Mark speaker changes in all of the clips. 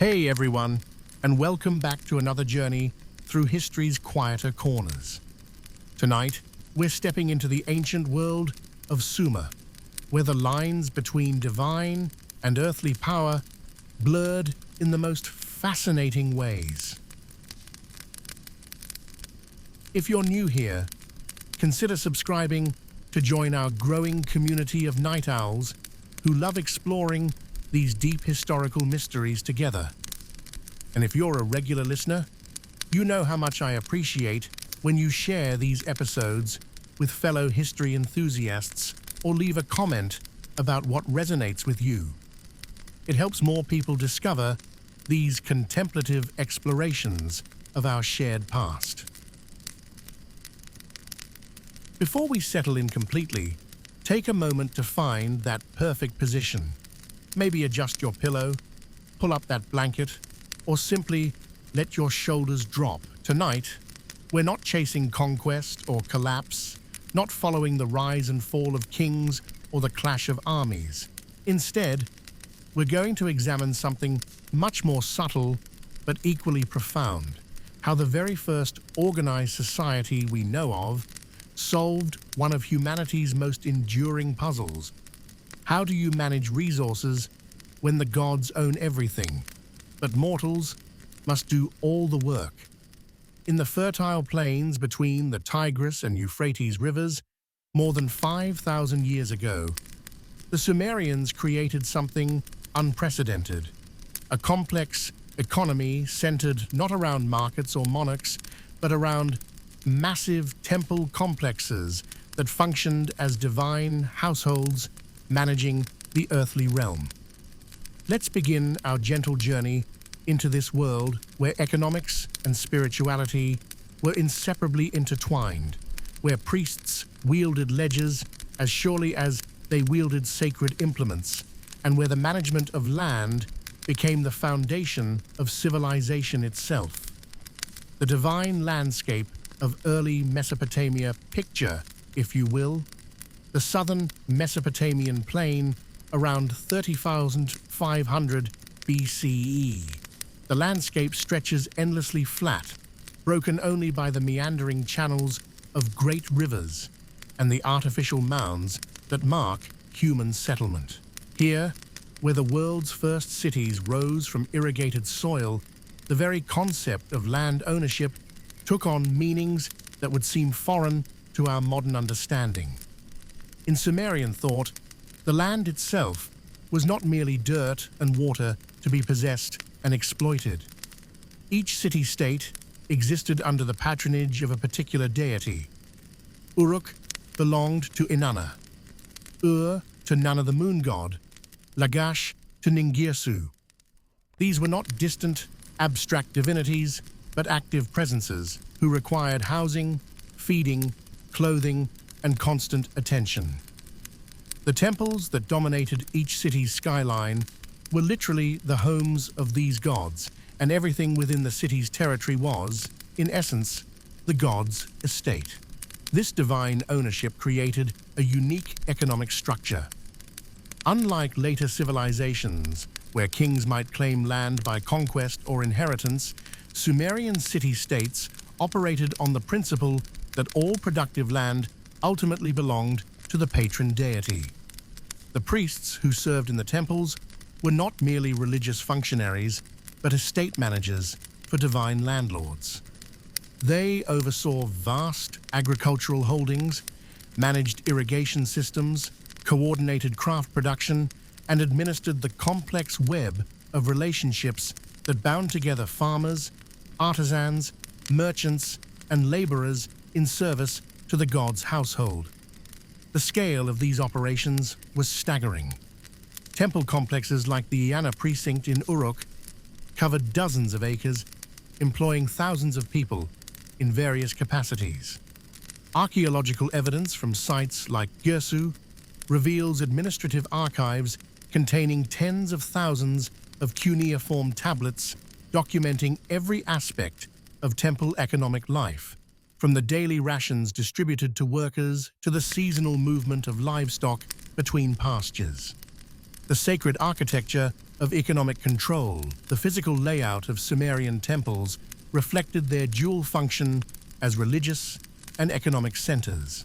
Speaker 1: Hey everyone, and welcome back to another journey through history's quieter corners. Tonight, we're stepping into the ancient world of Sumer, where the lines between divine and earthly power blurred in the most fascinating ways. If you're new here, consider subscribing to join our growing community of night owls who love exploring these deep historical mysteries together. And if you're a regular listener, you know how much I appreciate when you share these episodes with fellow history enthusiasts or leave a comment about what resonates with you. It helps more people discover these contemplative explorations of our shared past. Before we settle in completely, take a moment to find that perfect position. Maybe adjust your pillow, pull up that blanket, or simply let your shoulders drop. Tonight, we're not chasing conquest or collapse, not following the rise and fall of kings or the clash of armies. Instead, we're going to examine something much more subtle but equally profound: how the very first organized society we know of solved one of humanity's most enduring puzzles. How do you manage resources when the gods own everything, but mortals must do all the work? In the fertile plains between the Tigris and Euphrates rivers, more than 5,000 years ago, the Sumerians created something unprecedented: a complex economy centered not around markets or monarchs, but around massive temple complexes that functioned as divine households managing the earthly realm. Let's begin our gentle journey into this world where economics and spirituality were inseparably intertwined, where priests wielded ledgers as surely as they wielded sacred implements, and where the management of land became the foundation of civilization itself. The divine landscape of early Mesopotamia, picture, if you will, the southern Mesopotamian plain around 30,500 BCE. The landscape stretches endlessly flat, broken only by the meandering channels of great rivers and the artificial mounds that mark human settlement. Here, where the world's first cities rose from irrigated soil, the very concept of land ownership took on meanings that would seem foreign to our modern understanding. In Sumerian thought, the land itself was not merely dirt and water to be possessed and exploited. Each city-state existed under the patronage of a particular deity. Uruk belonged to Inanna, Ur to Nana the moon god, Lagash to Ningirsu. These were not distant, abstract divinities, but active presences who required housing, feeding, clothing, and constant attention. The temples that dominated each city's skyline were literally the homes of these gods, and everything within the city's territory was, in essence, the god's estate. This divine ownership created a unique economic structure. Unlike later civilizations, where kings might claim land by conquest or inheritance, Sumerian city-states operated on the principle that all productive land ultimately belonged to the patron deity. The priests who served in the temples were not merely religious functionaries, but estate managers for divine landlords. They oversaw vast agricultural holdings, managed irrigation systems, coordinated craft production, and administered the complex web of relationships that bound together farmers, artisans, merchants, and laborers in service to the god's household. The scale of these operations was staggering. Temple complexes like the Iana precinct in Uruk covered dozens of acres, employing thousands of people in various capacities. Archaeological evidence from sites like Girsu reveals administrative archives containing tens of thousands of cuneiform tablets documenting every aspect of temple economic life, from the daily rations distributed to workers to the seasonal movement of livestock between pastures. The sacred architecture of economic control, the physical layout of Sumerian temples reflected their dual function as religious and economic centers.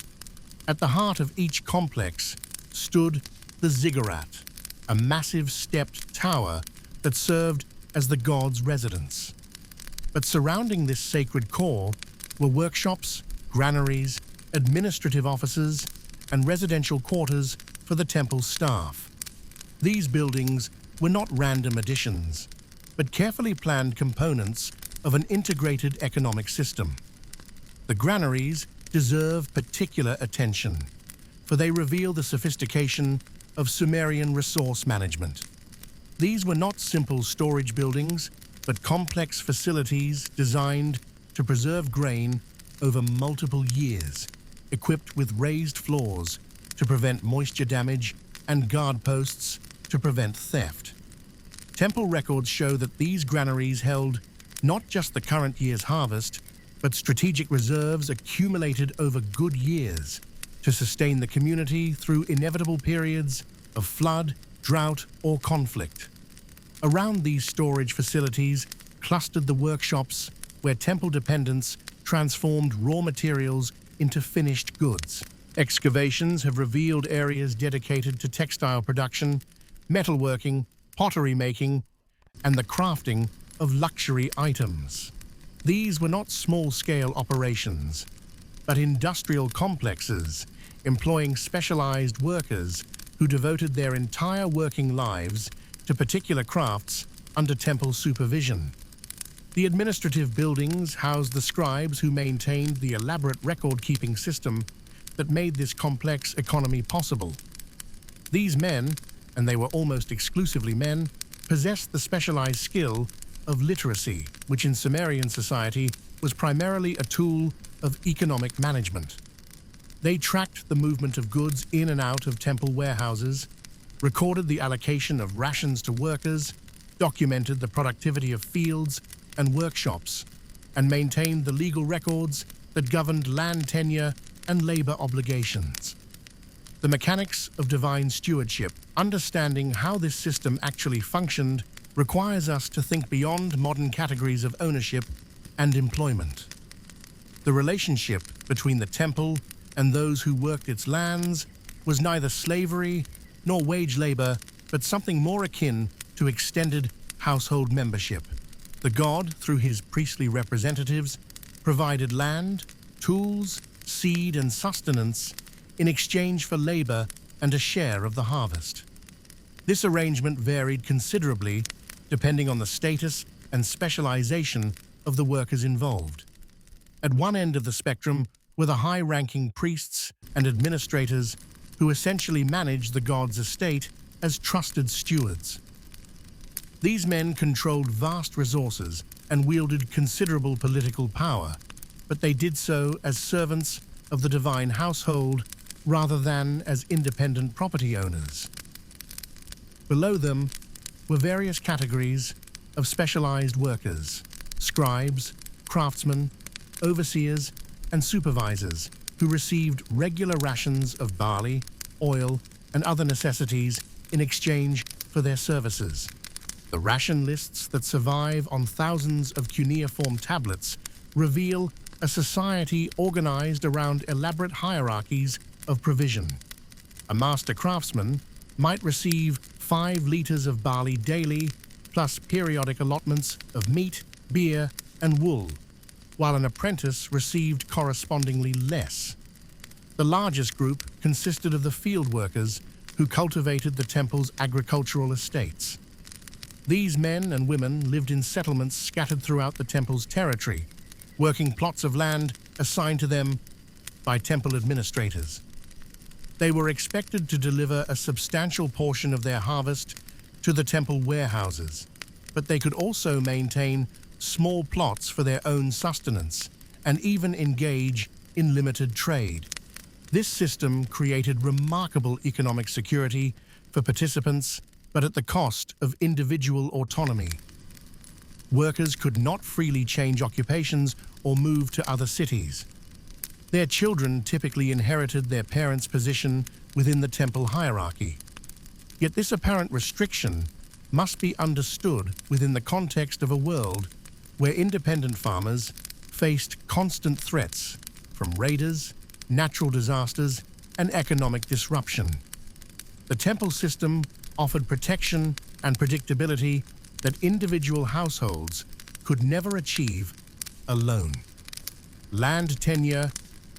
Speaker 1: At the heart of each complex stood the ziggurat, a massive stepped tower that served as the god's residence. But surrounding this sacred core were workshops, granaries, administrative offices, and residential quarters for the temple's staff. These buildings were not random additions, but carefully planned components of an integrated economic system. The granaries deserve particular attention, for they reveal the sophistication of Sumerian resource management. These were not simple storage buildings, but complex facilities designed to preserve grain over multiple years, equipped with raised floors to prevent moisture damage and guard posts to prevent theft. Temple records show that these granaries held not just the current year's harvest, but strategic reserves accumulated over good years to sustain the community through inevitable periods of flood, drought, or conflict. Around these storage facilities clustered the workshops where temple dependents transformed raw materials into finished goods. Excavations have revealed areas dedicated to textile production, metalworking, pottery making, and the crafting of luxury items. These were not small-scale operations, but industrial complexes employing specialized workers who devoted their entire working lives to particular crafts under temple supervision. The administrative buildings housed the scribes who maintained the elaborate record-keeping system that made this complex economy possible. These men, and they were almost exclusively men, possessed the specialized skill of literacy, which in Sumerian society was primarily a tool of economic management. They tracked the movement of goods in and out of temple warehouses, recorded the allocation of rations to workers, documented the productivity of fields and workshops, and maintained the legal records that governed land tenure and labor obligations. The mechanics of divine stewardship, understanding how this system actually functioned, requires us to think beyond modern categories of ownership and employment. The relationship between the temple and those who worked its lands was neither slavery nor wage labor, but something more akin to extended household membership. The god, through his priestly representatives, provided land, tools, seed, and sustenance in exchange for labor and a share of the harvest. This arrangement varied considerably depending on the status and specialization of the workers involved. At one end of the spectrum were the high-ranking priests and administrators who essentially managed the god's estate as trusted stewards. These men controlled vast resources and wielded considerable political power, but they did so as servants of the divine household rather than as independent property owners. Below them were various categories of specialized workers, scribes, craftsmen, overseers, and supervisors who received regular rations of barley, oil, and other necessities in exchange for their services. The ration lists that survive on thousands of cuneiform tablets reveal a society organized around elaborate hierarchies of provision. A master craftsman might receive 5 liters of barley daily, plus periodic allotments of meat, beer, and wool, while an apprentice received correspondingly less. The largest group consisted of the field workers who cultivated the temple's agricultural estates. These men and women lived in settlements scattered throughout the temple's territory, working plots of land assigned to them by temple administrators. They were expected to deliver a substantial portion of their harvest to the temple warehouses, but they could also maintain small plots for their own sustenance and even engage in limited trade. This system created remarkable economic security for participants, but at the cost of individual autonomy. Workers could not freely change occupations or move to other cities. Their children typically inherited their parents' position within the temple hierarchy. Yet this apparent restriction must be understood within the context of a world where independent farmers faced constant threats from raiders, natural disasters, and economic disruption. The temple system offered protection and predictability that individual households could never achieve alone. Land tenure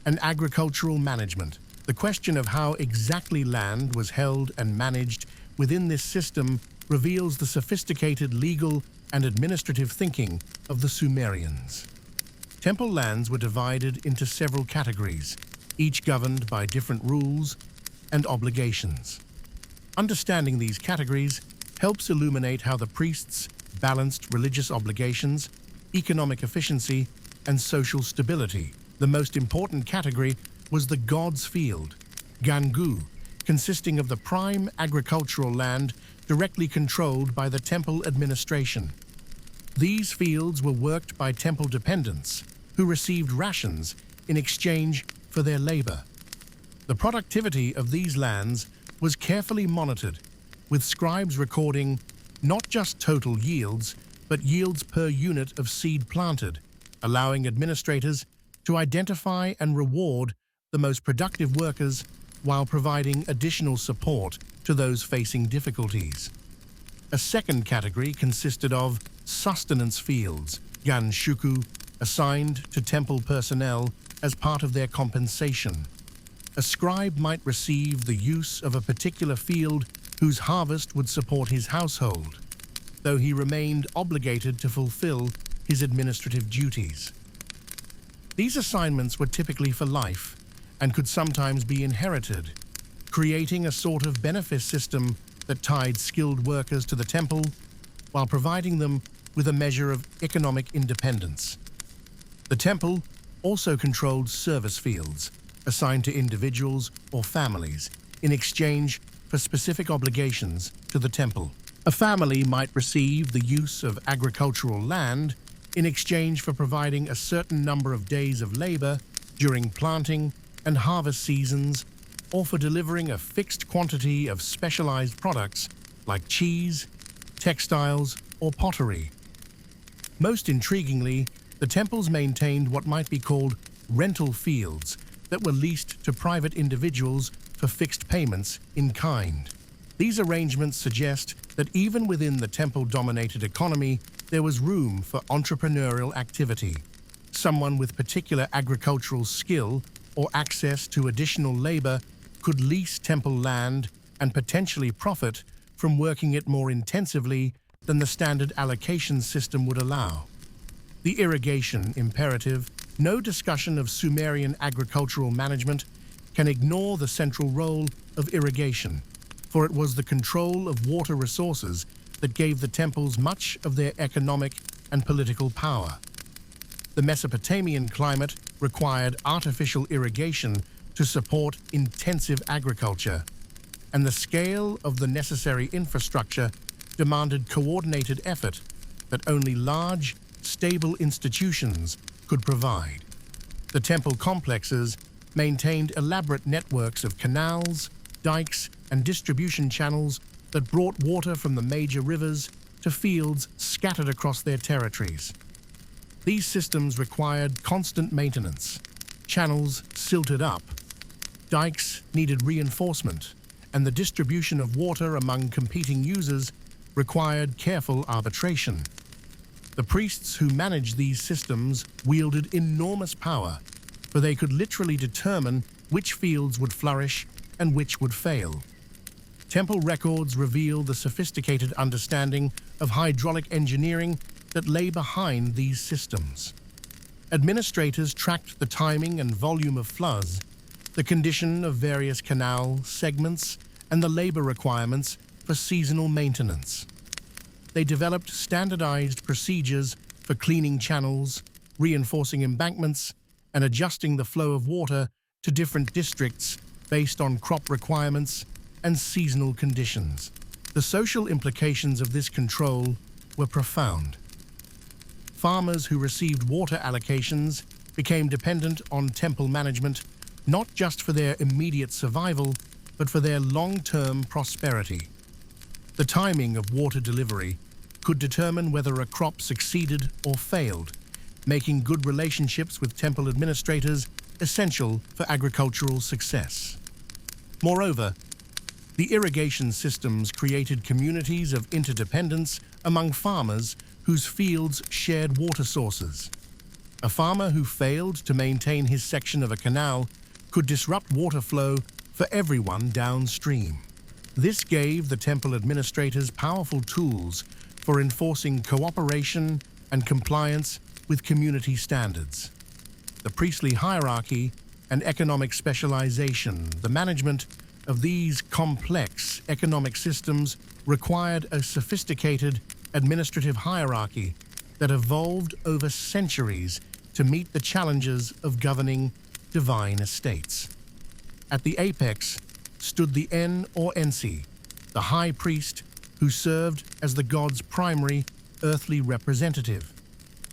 Speaker 1: and agricultural management. The question of how exactly land was held and managed within this system reveals the sophisticated legal and administrative thinking of the Sumerians. Temple lands were divided into several categories, each governed by different rules and obligations. Understanding these categories helps illuminate how the priests balanced religious obligations, economic efficiency, and social stability. The most important category was the God's Field, Gangu, consisting of the prime agricultural land directly controlled by the temple administration. These fields were worked by temple dependents, who received rations in exchange for their labor. The productivity of these lands was carefully monitored, with scribes recording not just total yields, but yields per unit of seed planted, allowing administrators to identify and reward the most productive workers while providing additional support to those facing difficulties. A second category consisted of sustenance fields, ganshuku, assigned to temple personnel as part of their compensation. A scribe might receive the use of a particular field whose harvest would support his household, though he remained obligated to fulfill his administrative duties. These assignments were typically for life and could sometimes be inherited, creating a sort of benefit system that tied skilled workers to the temple while providing them with a measure of economic independence. The temple also controlled service fields assigned to individuals or families in exchange for specific obligations to the temple. A family might receive the use of agricultural land in exchange for providing a certain number of days of labor during planting and harvest seasons, or for delivering a fixed quantity of specialized products like cheese, textiles, or pottery. Most intriguingly, the temples maintained what might be called rental fields that were leased to private individuals for fixed payments in kind. These arrangements suggest that even within the temple-dominated economy, there was room for entrepreneurial activity. Someone with particular agricultural skill or access to additional labor could lease temple land and potentially profit from working it more intensively than the standard allocation system would allow. The irrigation imperative. No discussion of Sumerian agricultural management can ignore the central role of irrigation, for it was the control of water resources that gave the temples much of their economic and political power. The Mesopotamian climate required artificial irrigation to support intensive agriculture, and the scale of the necessary infrastructure demanded coordinated effort that only large, stable institutions could provide. The temple complexes maintained elaborate networks of canals, dikes, and distribution channels that brought water from the major rivers to fields scattered across their territories. These systems required constant maintenance. Channels silted up, dikes needed reinforcement, and the distribution of water among competing users required careful arbitration. The priests who managed these systems wielded enormous power, for they could literally determine which fields would flourish and which would fail. Temple records reveal the sophisticated understanding of hydraulic engineering that lay behind these systems. Administrators tracked the timing and volume of floods, the condition of various canal segments, and the labor requirements for seasonal maintenance. They developed standardized procedures for cleaning channels, reinforcing embankments, and adjusting the flow of water to different districts based on crop requirements and seasonal conditions. The social implications of this control were profound. Farmers who received water allocations became dependent on temple management, not just for their immediate survival, but for their long-term prosperity. The timing of water delivery could determine whether a crop succeeded or failed, making good relationships with temple administrators essential for agricultural success. Moreover, the irrigation systems created communities of interdependence among farmers whose fields shared water sources. A farmer who failed to maintain his section of a canal could disrupt water flow for everyone downstream. This gave the temple administrators powerful tools for enforcing cooperation and compliance with community standards. The priestly hierarchy and economic specialization, the management of these complex economic systems required a sophisticated administrative hierarchy that evolved over centuries to meet the challenges of governing divine estates. At the apex stood the En or Ensi, the high priest who served as the god's primary earthly representative.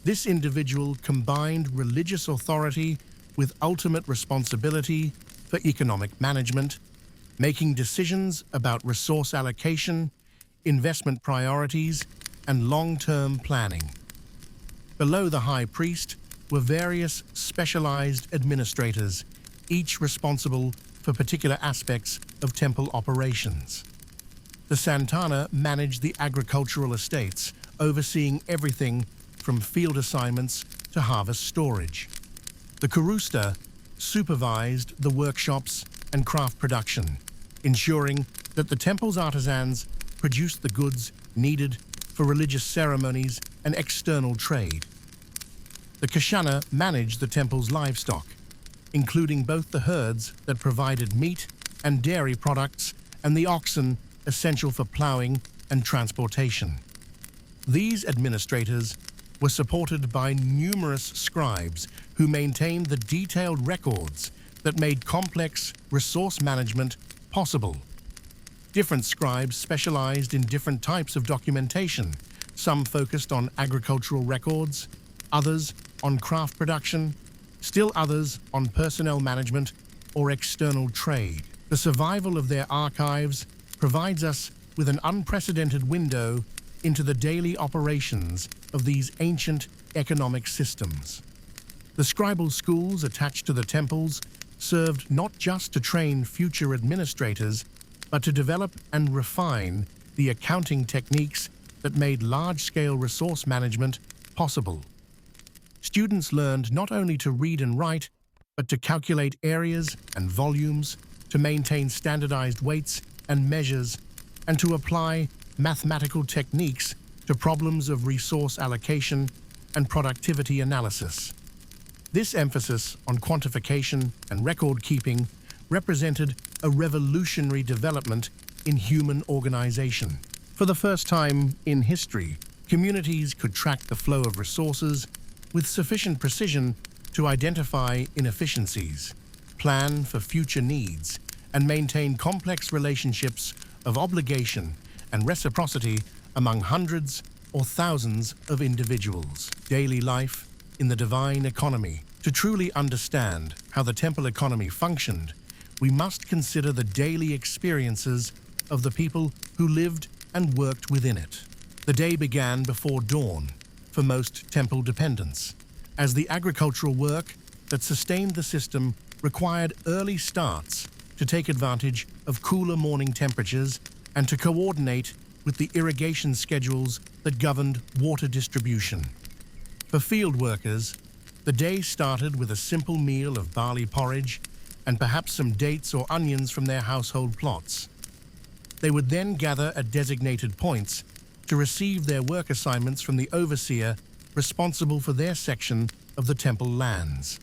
Speaker 1: This individual combined religious authority with ultimate responsibility for economic management, making decisions about resource allocation, investment priorities, and long-term planning. Below the high priest were various specialized administrators, each responsible for particular aspects of temple operations. The Santana managed the agricultural estates, overseeing everything from field assignments to harvest storage. The Kurusta supervised the workshops and craft production, ensuring that the temple's artisans produced the goods needed for religious ceremonies and external trade. The Kashana managed the temple's livestock, including both the herds that provided meat and dairy products and the oxen essential for plowing and transportation. These administrators were supported by numerous scribes who maintained the detailed records that made complex resource management possible. Different scribes specialized in different types of documentation. Some focused on agricultural records, others on craft production, still others on personnel management or external trade. The survival of their archives provides us with an unprecedented window into the daily operations of these ancient economic systems. The scribal schools attached to the temples served not just to train future administrators, but to develop and refine the accounting techniques that made large-scale resource management possible. Students learned not only to read and write, but to calculate areas and volumes, to maintain standardized weights and measures, and to apply mathematical techniques to problems of resource allocation and productivity analysis. This emphasis on quantification and record-keeping represented a revolutionary development in human organization. For the first time in history, communities could track the flow of resources with sufficient precision to identify inefficiencies, plan for future needs, and maintain complex relationships of obligation and reciprocity among hundreds or thousands of individuals. Daily life in the divine economy. To truly understand how the temple economy functioned, we must consider the daily experiences of the people who lived and worked within it. The day began before dawn for most temple dependents, as the agricultural work that sustained the system required early starts to take advantage of cooler morning temperatures and to coordinate with the irrigation schedules that governed water distribution. For field workers, the day started with a simple meal of barley porridge and perhaps some dates or onions from their household plots. They would then gather at designated points to receive their work assignments from the overseer responsible for their section of the temple lands.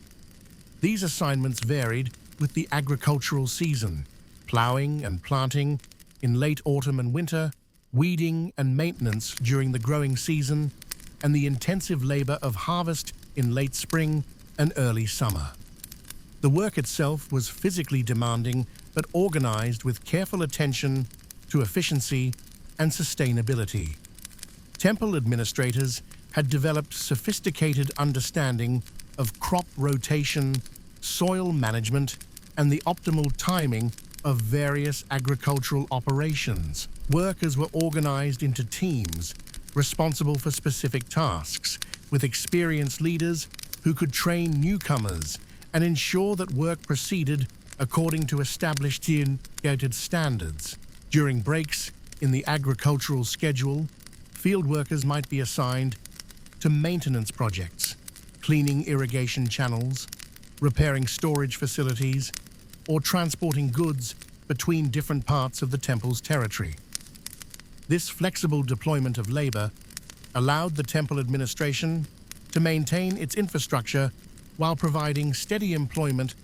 Speaker 1: These assignments varied with the agricultural season, plowing and planting in late autumn and winter, weeding and maintenance during the growing season, and the intensive labor of harvest in late spring and early summer. The work itself was physically demanding but organized with careful attention to efficiency and sustainability. Temple administrators had developed sophisticated understanding of crop rotation, soil management, and the optimal timing of various agricultural operations. Workers were organized into teams responsible for specific tasks, with experienced leaders who could train newcomers and ensure that work proceeded according to established standards. During breaks in the agricultural schedule, field workers might be assigned to maintenance projects, cleaning irrigation channels, repairing storage facilities, or transporting goods between different parts of the temple's territory. This flexible deployment of labor allowed the temple administration to maintain its infrastructure while providing steady employment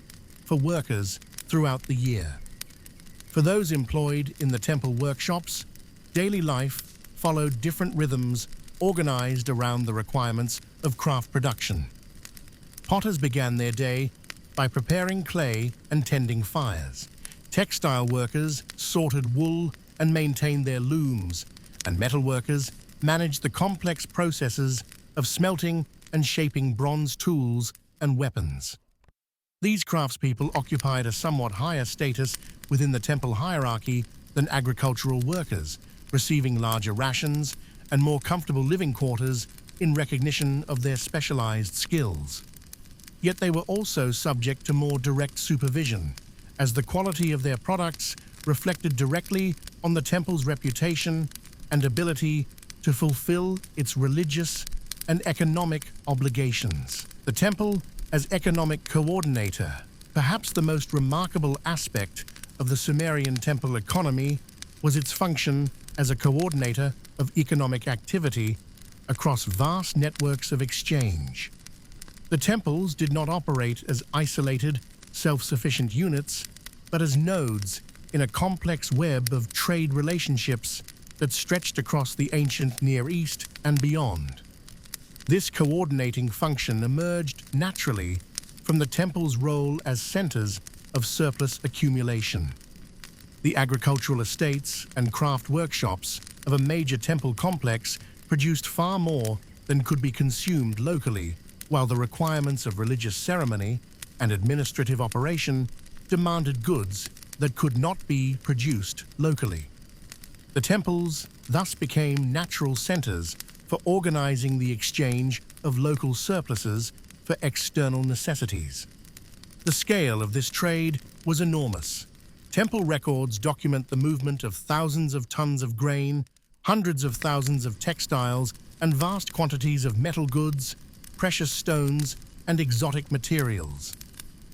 Speaker 1: for workers throughout the year. For those employed in the temple workshops, daily life followed different rhythms organized around the requirements of craft production. Potters began their day by preparing clay and tending fires. Textile workers sorted wool and maintained their looms, and metal workers managed the complex processes of smelting and shaping bronze tools and weapons. These craftspeople occupied a somewhat higher status within the temple hierarchy than agricultural workers, receiving larger rations and more comfortable living quarters in recognition of their specialized skills. Yet they were also subject to more direct supervision, as the quality of their products reflected directly on the temple's reputation and ability to fulfill its religious and economic obligations. The temple as economic coordinator, perhaps the most remarkable aspect of the Sumerian temple economy, was its function as a coordinator of economic activity across vast networks of exchange. The temples did not operate as isolated, self-sufficient units, but as nodes in a complex web of trade relationships that stretched across the ancient Near East and beyond. This coordinating function emerged naturally from the temple's role as centers of surplus accumulation. The agricultural estates and craft workshops of a major temple complex produced far more than could be consumed locally, while the requirements of religious ceremony and administrative operation demanded goods that could not be produced locally. The temples thus became natural centers for organizing the exchange of local surpluses for external necessities. The scale of this trade was enormous. Temple records document the movement of thousands of tons of grain, hundreds of thousands of textiles, and vast quantities of metal goods, precious stones, and exotic materials.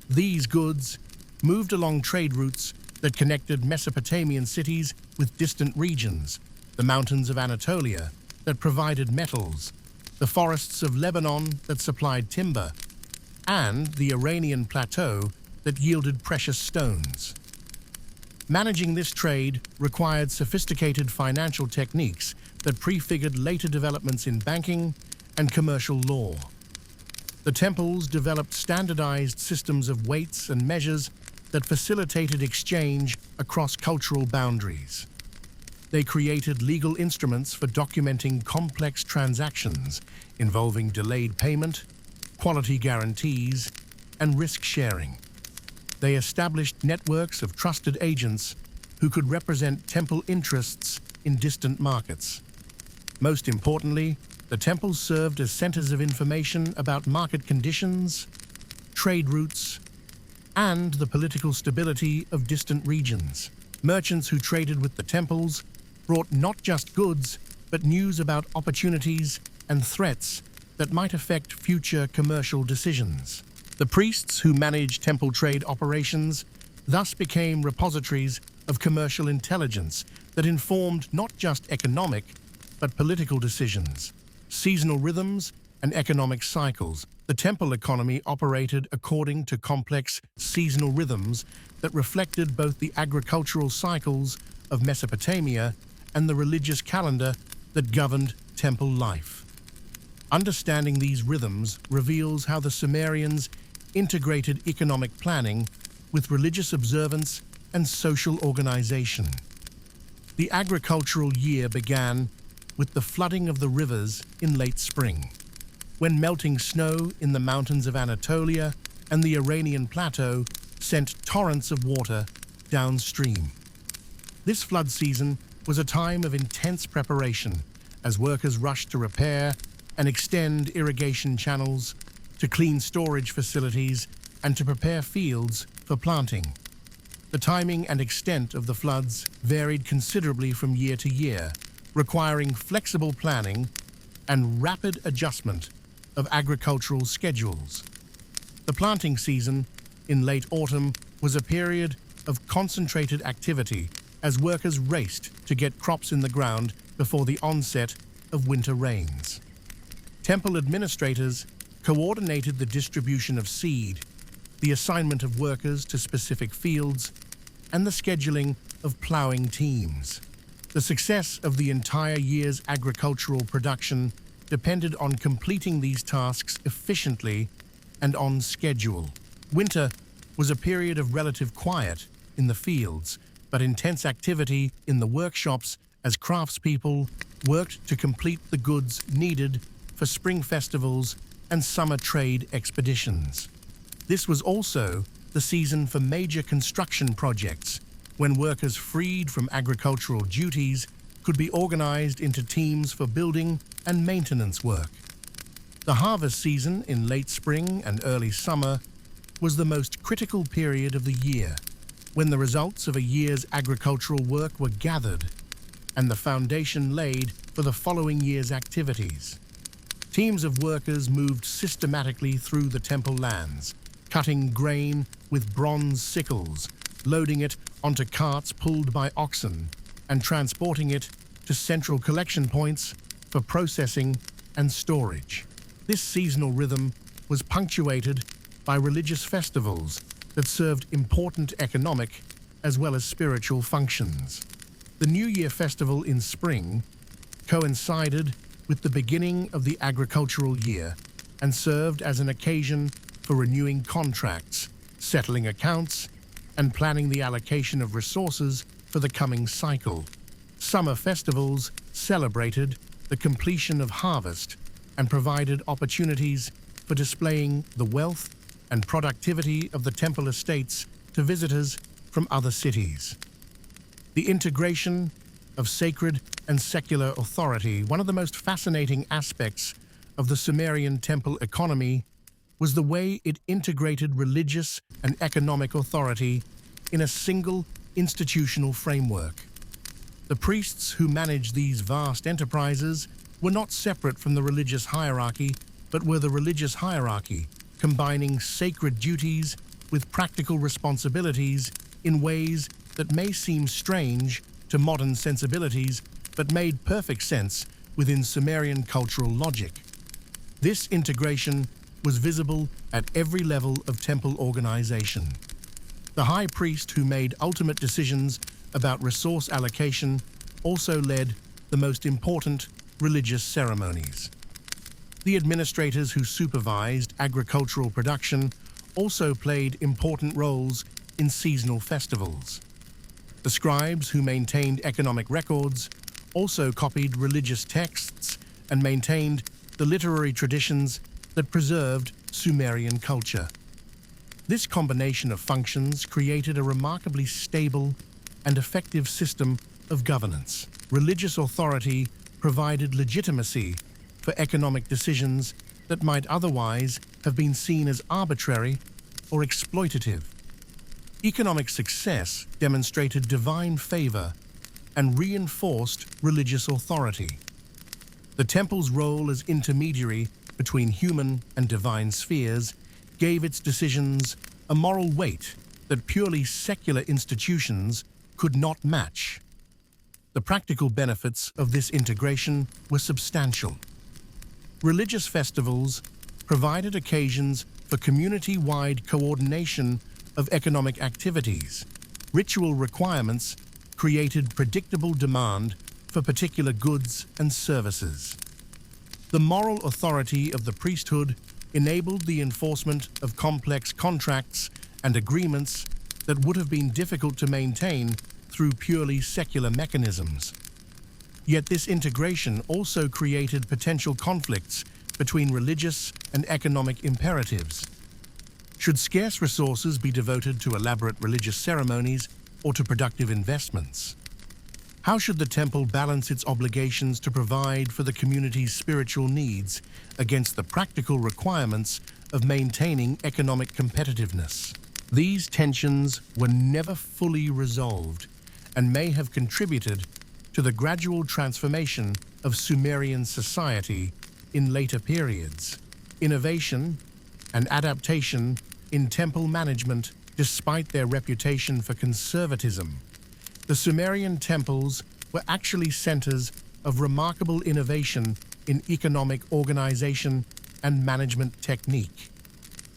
Speaker 1: These goods moved along trade routes that connected Mesopotamian cities with distant regions, the mountains of Anatolia that provided metals, the forests of Lebanon that supplied timber, and the Iranian plateau that yielded precious stones. Managing this trade required sophisticated financial techniques that prefigured later developments in banking and commercial law. The temples developed standardized systems of weights and measures that facilitated exchange across cultural boundaries. They created legal instruments for documenting complex transactions involving delayed payment, quality guarantees, and risk sharing. They established networks of trusted agents who could represent temple interests in distant markets. Most importantly, the temples served as centers of information about market conditions, trade routes, and the political stability of distant regions. Merchants who traded with the temples brought not just goods, but news about opportunities and threats that might affect future commercial decisions. The priests who managed temple trade operations thus became repositories of commercial intelligence that informed not just economic, but political decisions, seasonal rhythms, and economic cycles. The temple economy operated according to complex seasonal rhythms that reflected both the agricultural cycles of Mesopotamia and the religious calendar that governed temple life. Understanding these rhythms reveals how the Sumerians integrated economic planning with religious observance and social organization. The agricultural year began with the flooding of the rivers in late spring, when melting snow in the mountains of Anatolia and the Iranian plateau sent torrents of water downstream. This flood season was a time of intense preparation as workers rushed to repair and extend irrigation channels, to clean storage facilities, and to prepare fields for planting. The timing and extent of the floods varied considerably from year to year, requiring flexible planning and rapid adjustment of agricultural schedules. The planting season in late autumn was a period of concentrated activity as workers raced to get crops in the ground before the onset of winter rains. Temple administrators coordinated the distribution of seed, the assignment of workers to specific fields, and the scheduling of plowing teams. The success of the entire year's agricultural production depended on completing these tasks efficiently and on schedule. Winter was a period of relative quiet in the fields, but intense activity in the workshops as craftspeople worked to complete the goods needed for spring festivals and summer trade expeditions. This was also the season for major construction projects, when workers freed from agricultural duties could be organized into teams for building and maintenance work. The harvest season in late spring and early summer was the most critical period of the year, when the results of a year's agricultural work were gathered and the foundation laid for the following year's activities. Teams of workers moved systematically through the temple lands, cutting grain with bronze sickles, loading it onto carts pulled by oxen, and transporting it to central collection points for processing and storage. This seasonal rhythm was punctuated by religious festivals that served important economic as well as spiritual functions. The New Year festival in spring coincided with the beginning of the agricultural year and served as an occasion for renewing contracts, settling accounts, and planning the allocation of resources for the coming cycle. Summer festivals celebrated the completion of harvest and provided opportunities for displaying the wealth and productivity of the temple estates to visitors from other cities. The integration of sacred and secular authority, one of the most fascinating aspects of the Sumerian temple economy, was the way it integrated religious and economic authority in a single institutional framework. The priests who managed these vast enterprises were not separate from the religious hierarchy, but were the religious hierarchy, combining sacred duties with practical responsibilities in ways that may seem strange to modern sensibilities, but made perfect sense within Sumerian cultural logic. This integration was visible at every level of temple organization. The high priest, who made ultimate decisions about resource allocation, also led the most important religious ceremonies. The administrators who supervised agricultural production also played important roles in seasonal festivals. The scribes who maintained economic records also copied religious texts and maintained the literary traditions that preserved Sumerian culture. This combination of functions created a remarkably stable and effective system of governance. Religious authority provided legitimacy for economic decisions that might otherwise have been seen as arbitrary or exploitative. Economic success demonstrated divine favor and reinforced religious authority. The temple's role as intermediary between human and divine spheres gave its decisions a moral weight that purely secular institutions could not match. The practical benefits of this integration were substantial. Religious festivals provided occasions for community-wide coordination of economic activities. Ritual requirements created predictable demand for particular goods and services. The moral authority of the priesthood enabled the enforcement of complex contracts and agreements that would have been difficult to maintain through purely secular mechanisms. Yet this integration also created potential conflicts between religious and economic imperatives. Should scarce resources be devoted to elaborate religious ceremonies, or to productive investments? How should the temple balance its obligations to provide for the community's spiritual needs against the practical requirements of maintaining economic competitiveness? These tensions were never fully resolved and may have contributed to the gradual transformation of Sumerian society in later periods. Innovation and adaptation in temple management, despite their reputation for conservatism, the Sumerian temples were actually centers of remarkable innovation in economic organization and management technique.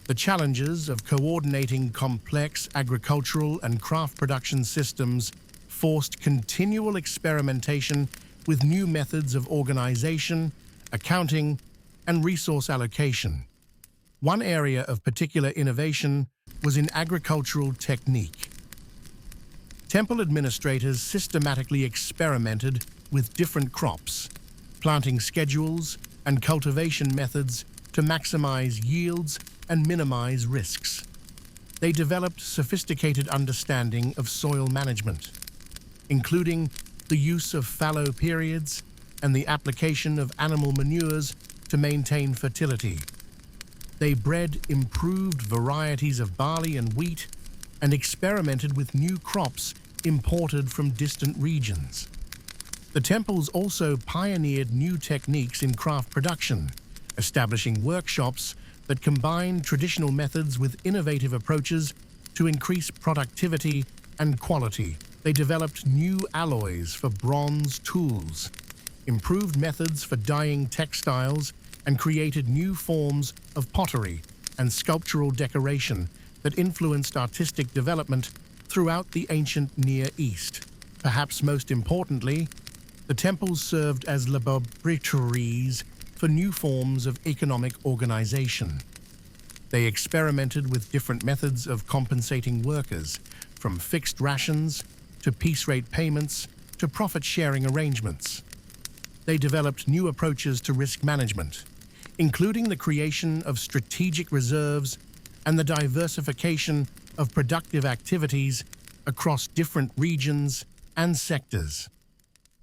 Speaker 1: The challenges of coordinating complex agricultural and craft production systems forced continual experimentation with new methods of organization, accounting, and resource allocation. One area of particular innovation was in agricultural technique. Temple administrators systematically experimented with different crops, planting schedules, and cultivation methods to maximize yields and minimize risks. They developed sophisticated understanding of soil management, including the use of fallow periods and the application of animal manures to maintain fertility. They bred improved varieties of barley and wheat and experimented with new crops imported from distant regions. The temples also pioneered new techniques in craft production, establishing workshops that combined traditional methods with innovative approaches to increase productivity and quality. They developed new alloys for bronze tools, improved methods for dyeing textiles, and created new forms of pottery and sculptural decoration that influenced artistic development throughout the ancient Near East. Perhaps most importantly, the temples served as laboratories for new forms of economic organization. They experimented with different methods of compensating workers, from fixed rations to piece rate payments to profit-sharing arrangements. They developed new approaches to risk management, including the creation of strategic reserves and the diversification of productive activities across different regions and sectors.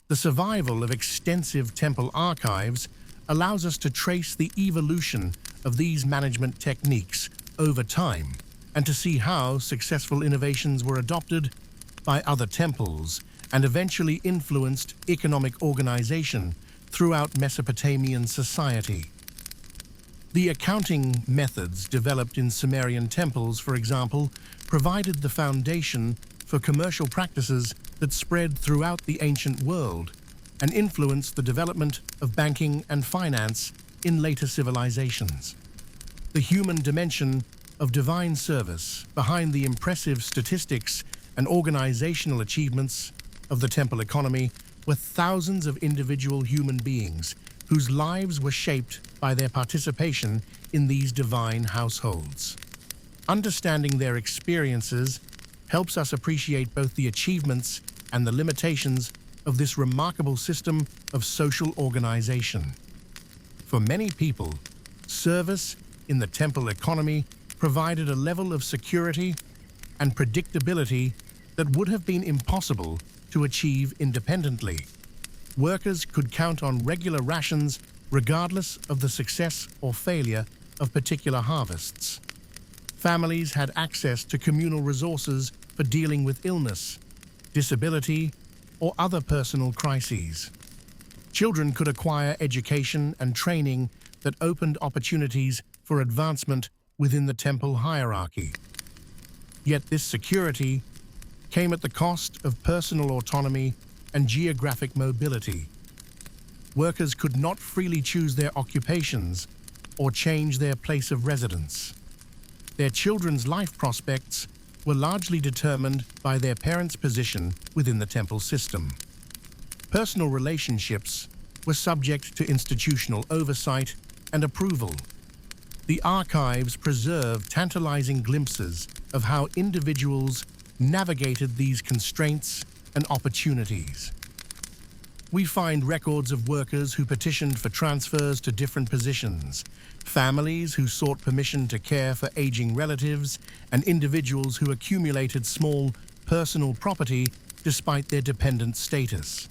Speaker 1: The survival of extensive temple archives allows us to trace the evolution of these management techniques over time and to see how successful innovations were adopted by other temples and eventually influenced economic organization throughout Mesopotamian society. The accounting methods developed in Sumerian temples, for example, provided the foundation for commercial practices that spread throughout the ancient world and influenced the development of banking and finance in later civilizations. The human dimension of divine service behind the impressive statistics and organizational achievements of the temple economy were thousands of individual human beings whose lives were shaped by their participation in these divine households. Understanding their experiences helps us appreciate both the achievements and the limitations of this remarkable system of social organization. For many people, service in the temple economy provided a level of security and predictability that would have been impossible to achieve independently. Workers could count on regular rations regardless of the success or failure of particular harvests. Families had access to communal resources for dealing with illness, disability, or other personal crises. Children could acquire education and training that opened opportunities for advancement within the temple hierarchy. Yet this security came at the cost of personal autonomy and geographic mobility. Workers could not freely choose their occupations or change their place of residence. Their children's life prospects were largely determined by their parents' position within the temple system. Personal relationships were subject to institutional oversight and approval. The archives preserve tantalizing glimpses of how individuals navigated these constraints and opportunities. We find records of workers who petitioned for transfers to different positions, families who sought permission to care for aging relatives, and individuals who accumulated small personal property despite their dependent status.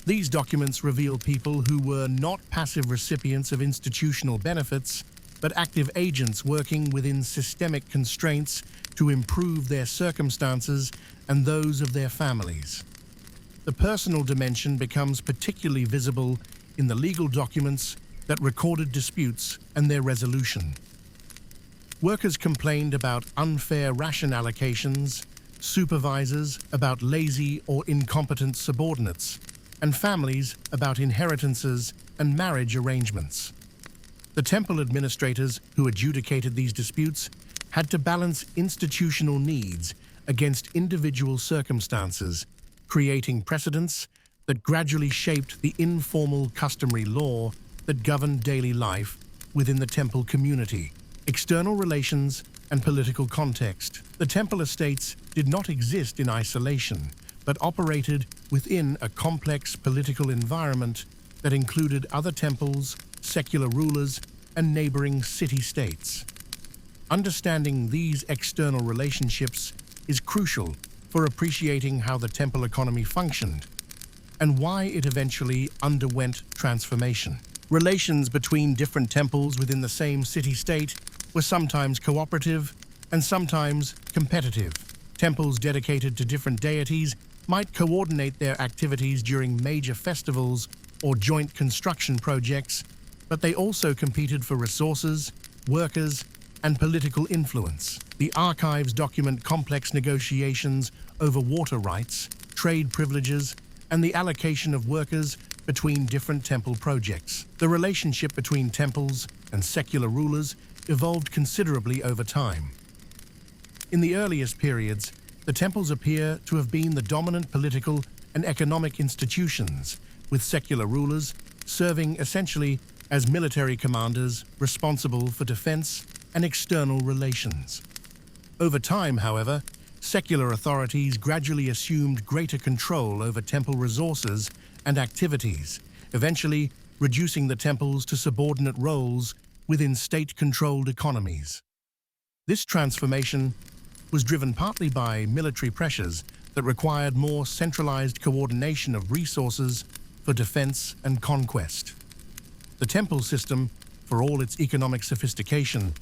Speaker 1: These documents reveal people who were not passive recipients of institutional benefits, but active agents working within systemic constraints to improve their circumstances and those of their families. The personal dimension becomes particularly visible in the legal documents that recorded disputes and their resolution. Workers complained about unfair ration allocations, supervisors about lazy or incompetent subordinates, and families about inheritances and marriage arrangements. The temple administrators who adjudicated these disputes had to balance institutional needs against individual circumstances, creating precedents that gradually shaped the informal customary law that governed daily life within the temple community, external relations, and political context. The temple estates did not exist in isolation, but operated within a complex political environment that included other temples, secular rulers, and neighboring city-states. Understanding these external relationships is crucial for appreciating how the temple economy functioned and why it eventually underwent transformation. Relations between different temples within the same city-state were sometimes cooperative and sometimes competitive. Temples dedicated to different deities might coordinate their activities during major festivals or joint construction projects, but they also competed for resources, workers, and political influence. The archives document complex negotiations over water rights, trade privileges, and the allocation of workers between different temple projects. The relationship between temples and secular rulers evolved considerably over time. In the earliest periods, the temples appear to have been the dominant political and economic institutions, with secular rulers serving essentially as military commanders responsible for defense and external relations. Over time, however, secular authorities gradually assumed greater control over temple resources and activities, eventually reducing the temples to subordinate roles within state-controlled economies. This transformation was driven partly by military pressures that required more centralized coordination of resources for defense and conquest. The temple system, for all its economic sophistication,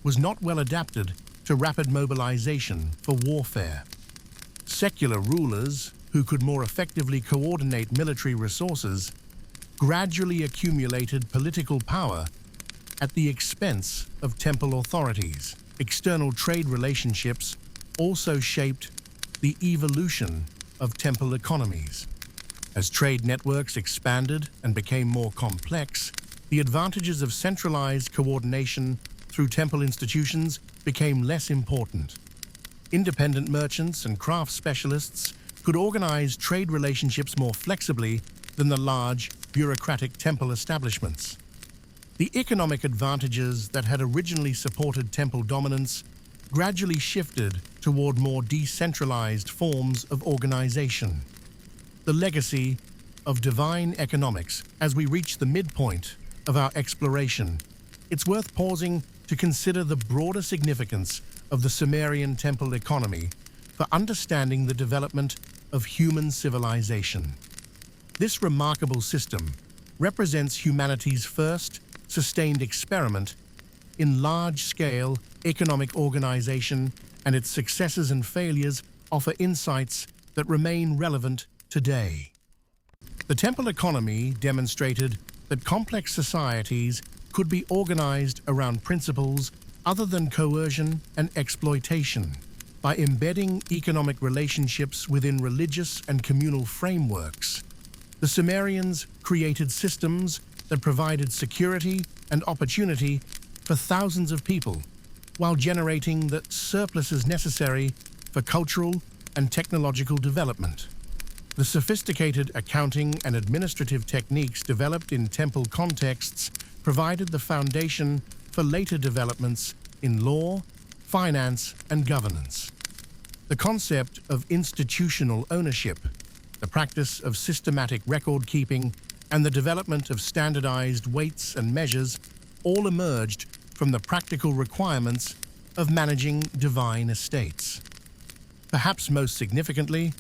Speaker 1: was not well adapted to rapid mobilization for warfare. Secular rulers, who could more effectively coordinate military resources, gradually accumulated political power at the expense of temple authorities. External trade relationships also shaped the evolution of temple economies. As trade networks expanded and became more complex, the advantages of centralized coordination through temple institutions became less important. Independent merchants and craft specialists could organize trade relationships more flexibly than the large, bureaucratic temple establishments. The economic advantages that had originally supported temple dominance gradually shifted toward more decentralized forms of organization. The legacy of divine economics. As we reach the midpoint of our exploration, it's worth pausing to consider the broader significance of the Sumerian temple economy for understanding the development of human civilization. This remarkable system represents humanity's first sustained experiment in large-scale economic organization, and its successes and failures offer insights that remain relevant today. The temple economy demonstrated that complex societies could be organized around principles other than coercion and exploitation. By embedding economic relationships within religious and communal frameworks, the Sumerians created systems that provided security and opportunity for thousands of people, while generating the surpluses necessary for cultural and technological development. The sophisticated accounting and administrative techniques developed in temple contexts provided the foundation for later developments in law, finance, and governance. The concept of institutional ownership, the practice of systematic record-keeping, and the development of standardized weights and measures all emerged from the practical requirements of managing divine estates. Perhaps most significantly,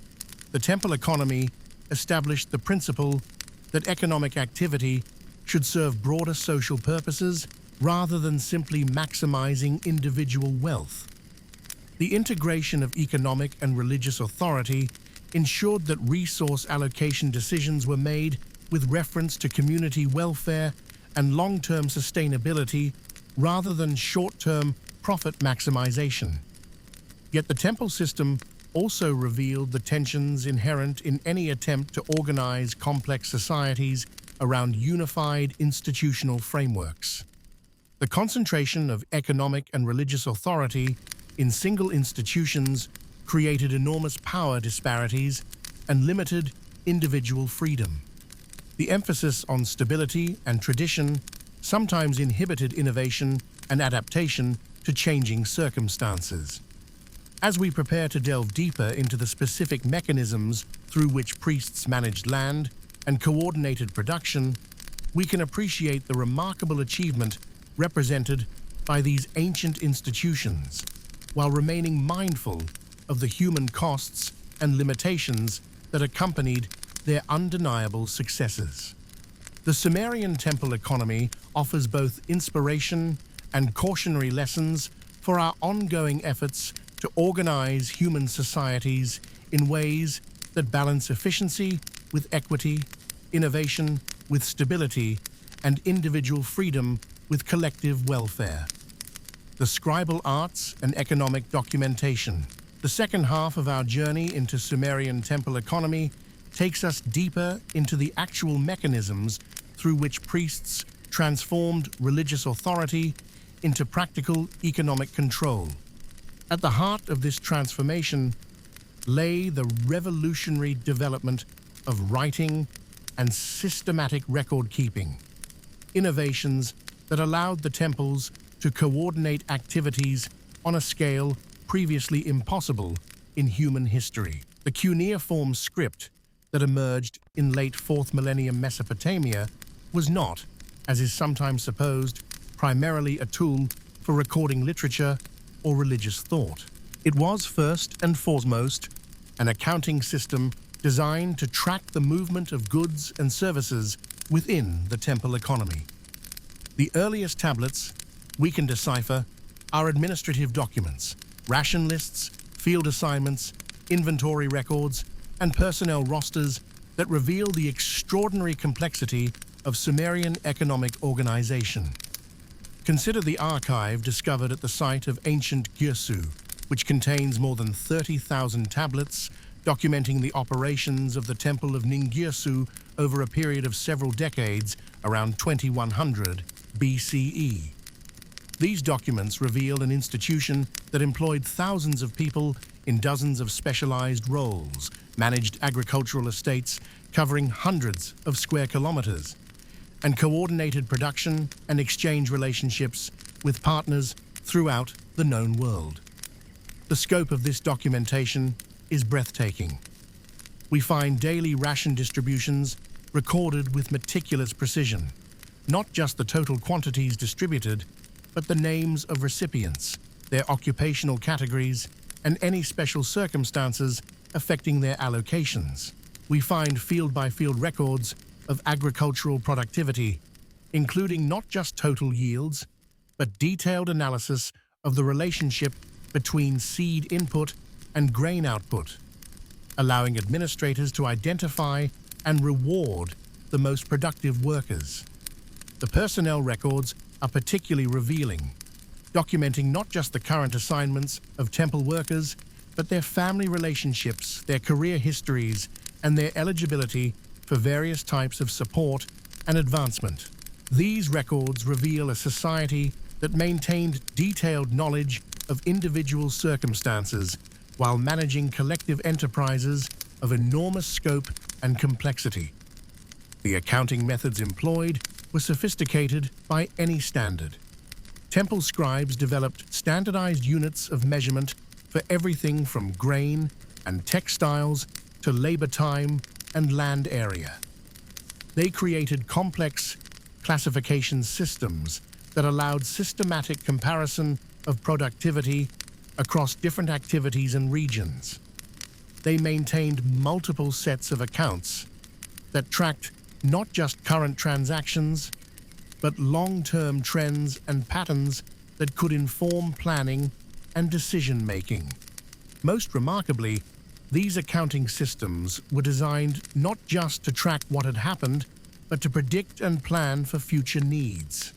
Speaker 1: the temple economy established the principle that economic activity should serve broader social purposes rather than simply maximizing individual wealth. The integration of economic and religious authority ensured that resource allocation decisions were made with reference to community welfare and long-term sustainability rather than short-term profit maximization. Yet the temple system also revealed the tensions inherent in any attempt to organize complex societies around unified institutional frameworks. The concentration of economic and religious authority in single institutions created enormous power disparities and limited individual freedom. The emphasis on stability and tradition sometimes inhibited innovation and adaptation to changing circumstances. As we prepare to delve deeper into the specific mechanisms through which priests managed land and coordinated production, we can appreciate the remarkable achievement represented by these ancient institutions, while remaining mindful of the human costs and limitations that accompanied their undeniable successes. The Sumerian temple economy offers both inspiration and cautionary lessons for our ongoing efforts to organize human societies in ways that balance efficiency with equity, innovation with stability, and individual freedom with collective welfare. The scribal arts and economic documentation. The second half of our journey into Sumerian temple economy takes us deeper into the actual mechanisms through which priests transformed religious authority into practical economic control. At the heart of this transformation lay the revolutionary development of writing and systematic record-keeping, innovations that allowed the temples to coordinate activities on a scale previously impossible in human history. The cuneiform script that emerged in late 4th millennium Mesopotamia was not, as is sometimes supposed, primarily a tool for recording literature or religious thought. It was first and foremost an accounting system designed to track the movement of goods and services within the temple economy. The earliest tablets we can decipher are administrative documents, ration lists, field assignments, inventory records, and personnel rosters that reveal the extraordinary complexity of Sumerian economic organization. Consider the archive discovered at the site of ancient Girsu, which contains more than 30,000 tablets documenting the operations of the Temple of Ningirsu over a period of several decades around 2100 BCE. These documents reveal an institution that employed thousands of people in dozens of specialized roles, managed agricultural estates covering hundreds of square kilometers, and coordinated production and exchange relationships with partners throughout the known world. The scope of this documentation is breathtaking. We find daily ration distributions recorded with meticulous precision, not just the total quantities distributed, but the names of recipients, their occupational categories, and any special circumstances affecting their allocations. We find field-by-field records of agricultural productivity, including not just total yields, but detailed analysis of the relationship between seed input and grain output, allowing administrators to identify and reward the most productive workers. The personnel records are particularly revealing, documenting not just the current assignments of temple workers, but their family relationships, their career histories, and their eligibility for various types of support and advancement. These records reveal a society that maintained detailed knowledge of individual circumstances while managing collective enterprises of enormous scope and complexity. The accounting methods employed were sophisticated by any standard. Temple scribes developed standardized units of measurement for everything from grain and textiles to labor time and land area. They created complex classification systems that allowed systematic comparison of productivity across different activities and regions. they maintained multiple sets of accounts that tracked not just current transactions, but long-term trends and patterns that could inform planning and decision-making. Most remarkably, these accounting systems were designed not just to track what had happened, but to predict and plan for future needs.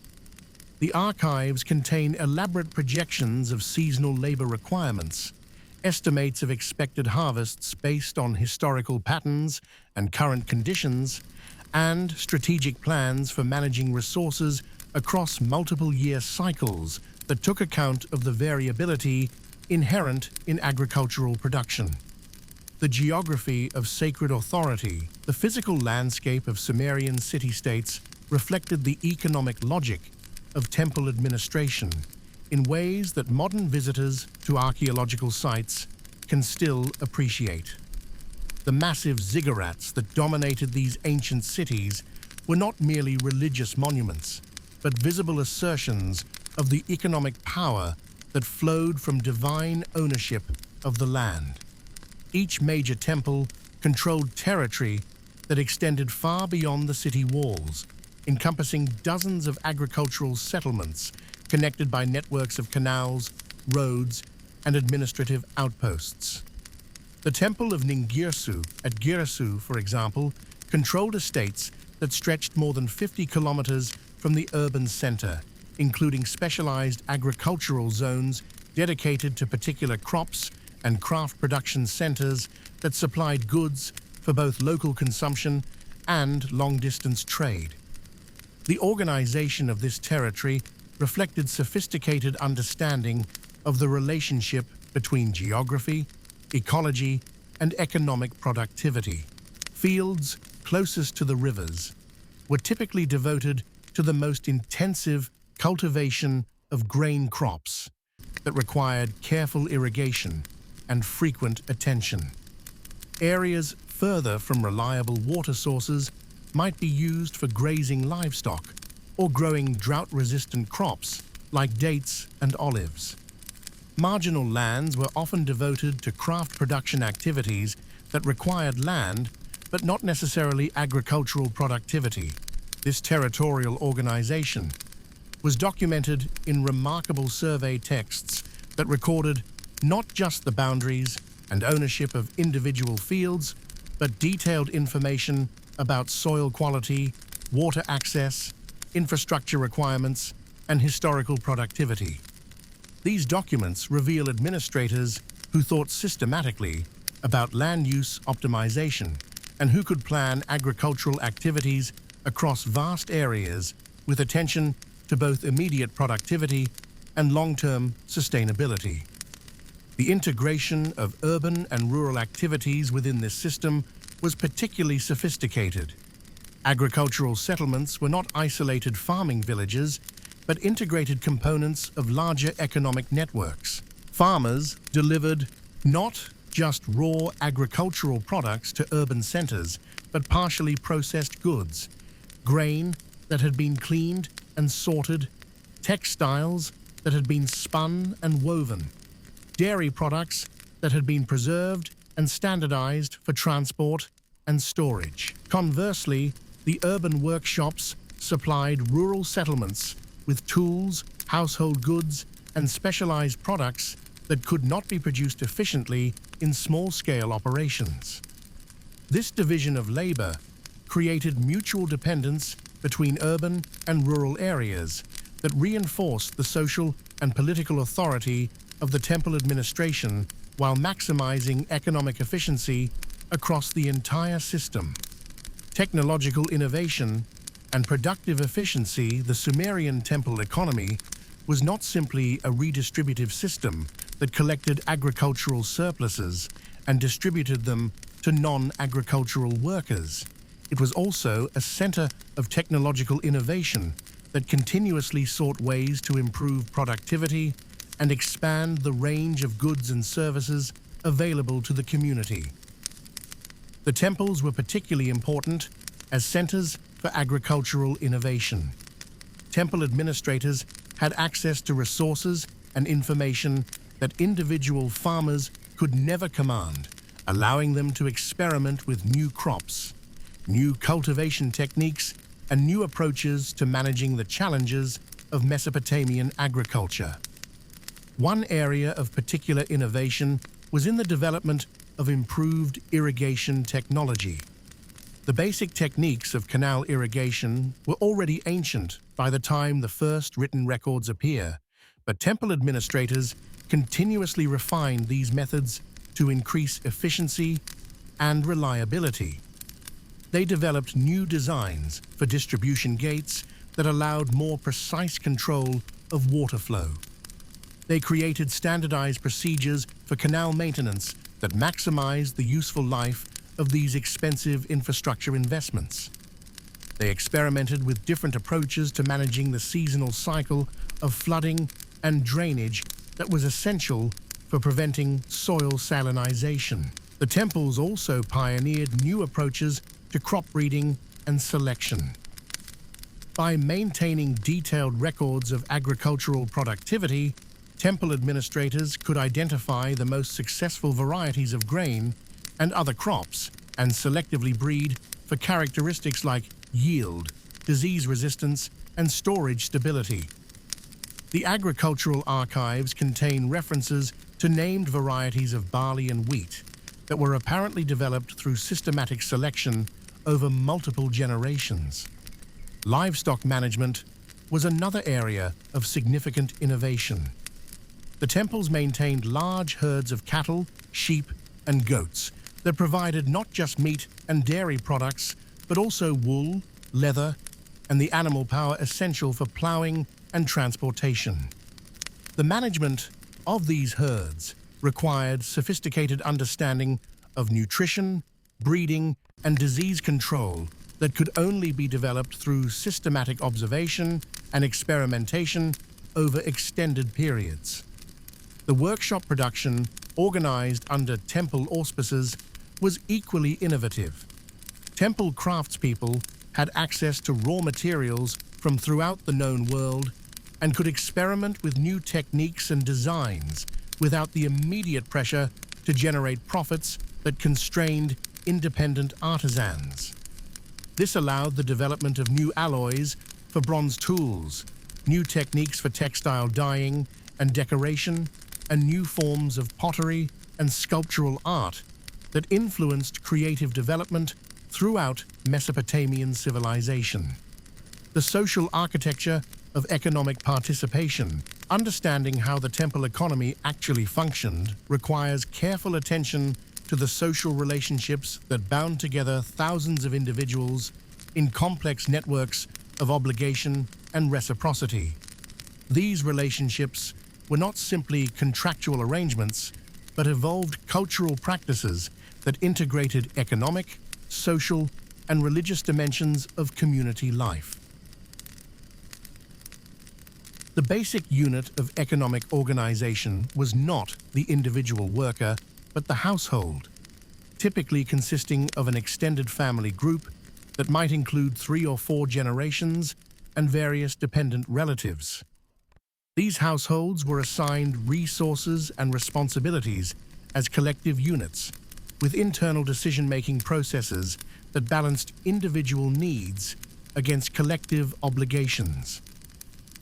Speaker 1: The archives contain elaborate projections of seasonal labor requirements, estimates of expected harvests based on historical patterns and current conditions, and strategic plans for managing resources across multiple year cycles that took account of the variability inherent in agricultural production. The geography of sacred authority, the physical landscape of Sumerian city-states, reflected the economic logic of temple administration in ways that modern visitors to archaeological sites can still appreciate. The massive ziggurats that dominated these ancient cities were not merely religious monuments, but visible assertions of the economic power that flowed from divine ownership of the land. Each major temple controlled territory that extended far beyond the city walls, encompassing dozens of agricultural settlements connected by networks of canals, roads, and administrative outposts. The Temple of Ningirsu at Girsu, for example, controlled estates that stretched more than 50 kilometers from the urban center, including specialized agricultural zones dedicated to particular crops and craft production centers that supplied goods for both local consumption and long-distance trade. The organization of this territory reflected sophisticated understanding of the relationship between geography, ecology, and economic productivity. Fields closest to the rivers were typically devoted to the most intensive cultivation of grain crops that required careful irrigation and frequent attention. Areas further from reliable water sources might be used for grazing livestock or growing drought-resistant crops like dates and olives. Marginal lands were often devoted to craft production activities that required land, but not necessarily agricultural productivity. This territorial organization was documented in remarkable survey texts that recorded not just the boundaries and ownership of individual fields, but detailed information about soil quality, water access, infrastructure requirements, and historical productivity. These documents reveal administrators who thought systematically about land use optimization and who could plan agricultural activities across vast areas with attention to both immediate productivity and long-term sustainability. The integration of urban and rural activities within this system was particularly sophisticated. Agricultural settlements were not isolated farming villages, but integrated components of larger economic networks. Farmers delivered not just raw agricultural products to urban centers, but partially processed goods, grain that had been cleaned and sorted, textiles that had been spun and woven, dairy products that had been preserved and standardized for transport and storage. Conversely, the urban workshops supplied rural settlements with tools, household goods, and specialized products that could not be produced efficiently in small-scale operations. This division of labor created mutual dependence between urban and rural areas that reinforced the social and political authority of the temple administration while maximizing economic efficiency across the entire system. Technological innovation and productive efficiency, the Sumerian temple economy was not simply a redistributive system that collected agricultural surpluses and distributed them to non-agricultural workers. It was also a center of technological innovation that continuously sought ways to improve productivity and expand the range of goods and services available to the community. The temples were particularly important as centers for agricultural innovation. Temple administrators had access to resources and information that individual farmers could never command, allowing them to experiment with new crops, new cultivation techniques, and new approaches to managing the challenges of Mesopotamian agriculture. One area of particular innovation was in the development of improved irrigation technology. The basic techniques of canal irrigation were already ancient by the time the first written records appear, but temple administrators continuously refined these methods to increase efficiency and reliability. They developed new designs for distribution gates that allowed more precise control of water flow. They created standardized procedures for canal maintenance that maximized the useful life of these expensive infrastructure investments. They experimented with different approaches to managing the seasonal cycle of flooding and drainage that was essential for preventing soil salinization. The temples also pioneered new approaches to crop breeding and selection. By maintaining detailed records of agricultural productivity, temple administrators could identify the most successful varieties of grain and other crops and selectively breed for characteristics like yield, disease resistance, and storage stability. The agricultural archives contain references to named varieties of barley and wheat that were apparently developed through systematic selection over multiple generations. Livestock management was another area of significant innovation. The temples maintained large herds of cattle, sheep, and goats that provided not just meat and dairy products, but also wool, leather, and the animal power essential for plowing and transportation. The management of these herds required sophisticated understanding of nutrition, breeding, and disease control that could only be developed through systematic observation and experimentation over extended periods. The workshop production, organized under temple auspices, was equally innovative. Temple craftspeople had access to raw materials from throughout the known world and could experiment with new techniques and designs without the immediate pressure to generate profits that constrained independent artisans. This allowed the development of new alloys for bronze tools, new techniques for textile dyeing and decoration, and new forms of pottery and sculptural art that influenced creative development throughout Mesopotamian civilization. The social architecture of economic participation, understanding how the temple economy actually functioned, requires careful attention to the social relationships that bound together thousands of individuals in complex networks of obligation and reciprocity. These relationships were not simply contractual arrangements, but evolved cultural practices that integrated economic, social, and religious dimensions of community life. The basic unit of economic organization was not the individual worker, but the household, typically consisting of an extended family group that might include 3 or 4 generations and various dependent relatives. These households were assigned resources and responsibilities as collective units, with internal decision-making processes that balanced individual needs against collective obligations.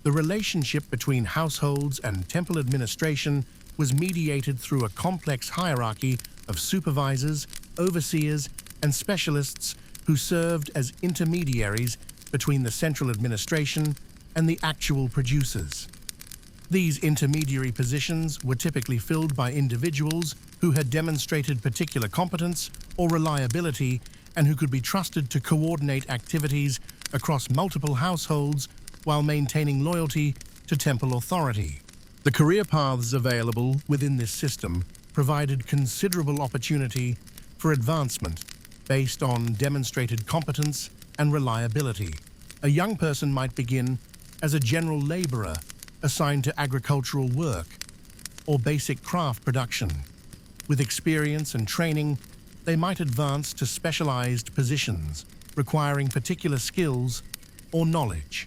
Speaker 1: The relationship between households and temple administration was mediated through a complex hierarchy of supervisors, overseers, and specialists who served as intermediaries between the central administration and the actual producers. These intermediary positions were typically filled by individuals who had demonstrated particular competence or reliability and who could be trusted to coordinate activities across multiple households while maintaining loyalty to temple authority. The career paths available within this system provided considerable opportunity for advancement based on demonstrated competence and reliability. A young person might begin as a general laborer assigned to agricultural work or basic craft production. With experience and training, they might advance to specialized positions requiring particular skills or knowledge.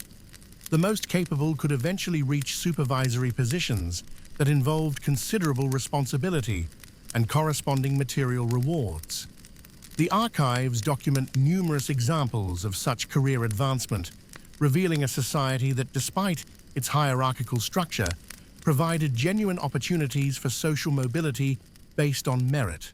Speaker 1: The most capable could eventually reach supervisory positions that involved considerable responsibility, and corresponding material rewards. The archives document numerous examples of such career advancement, revealing a society that, despite its hierarchical structure, provided genuine opportunities for social mobility based on merit.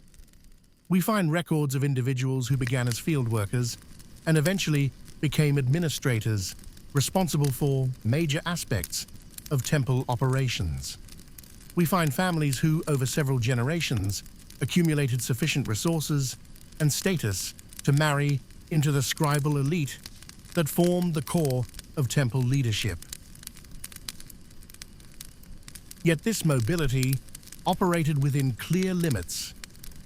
Speaker 1: We find records of individuals who began as field workers and eventually became administrators, responsible for major aspects of temple operations. We find families who, over several generations, accumulated sufficient resources and status to marry into the scribal elite that formed the core of temple leadership. Yet this mobility operated within clear limits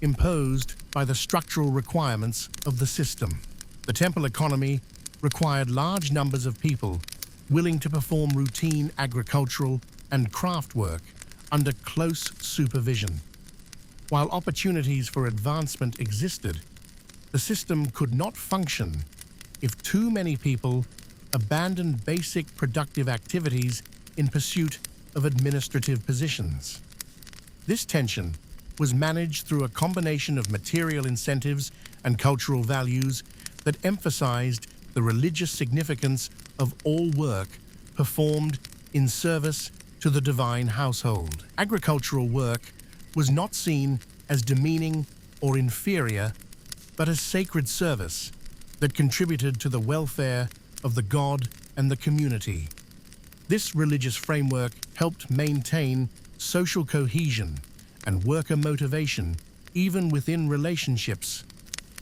Speaker 1: imposed by the structural requirements of the system. The temple economy required large numbers of people willing to perform routine agricultural and craft work under close supervision. While opportunities for advancement existed, the system could not function if too many people abandoned basic productive activities in pursuit of administrative positions. This tension was managed through a combination of material incentives and cultural values that emphasized the religious significance of all work performed in service to the divine household. Agricultural work was not seen as demeaning or inferior, but as sacred service that contributed to the welfare of the god and the community. This religious framework helped maintain social cohesion and worker motivation even within relationships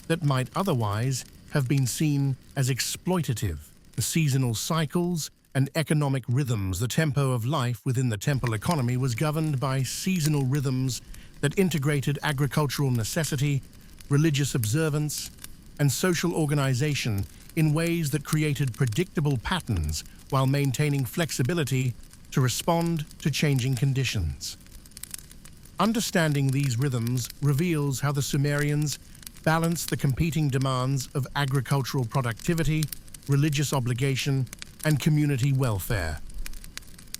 Speaker 1: that might otherwise have been seen as exploitative. The seasonal cycles and economic rhythms, the tempo of life within the temple economy was governed by seasonal rhythms that integrated agricultural necessity, religious observance, and social organization in ways that created predictable patterns while maintaining flexibility to respond to changing conditions. Understanding these rhythms reveals how the Sumerians balanced the competing demands of agricultural productivity, religious obligation, and community welfare.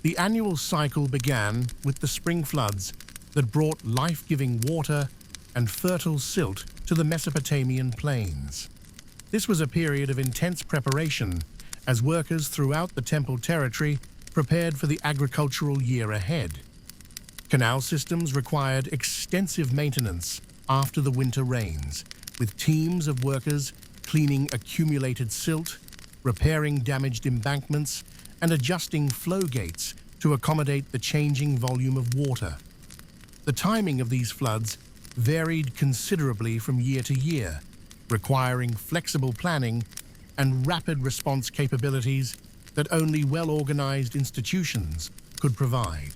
Speaker 1: The annual cycle began with the spring floods that brought life-giving water and fertile silt to the Mesopotamian plains. This was a period of intense preparation as workers throughout the temple territory prepared for the agricultural year ahead. Canal systems required extensive maintenance after the winter rains, with teams of workers cleaning accumulated silt, repairing damaged embankments, and adjusting flow gates to accommodate the changing volume of water. The timing of these floods varied considerably from year to year, requiring flexible planning and rapid response capabilities that only well-organized institutions could provide.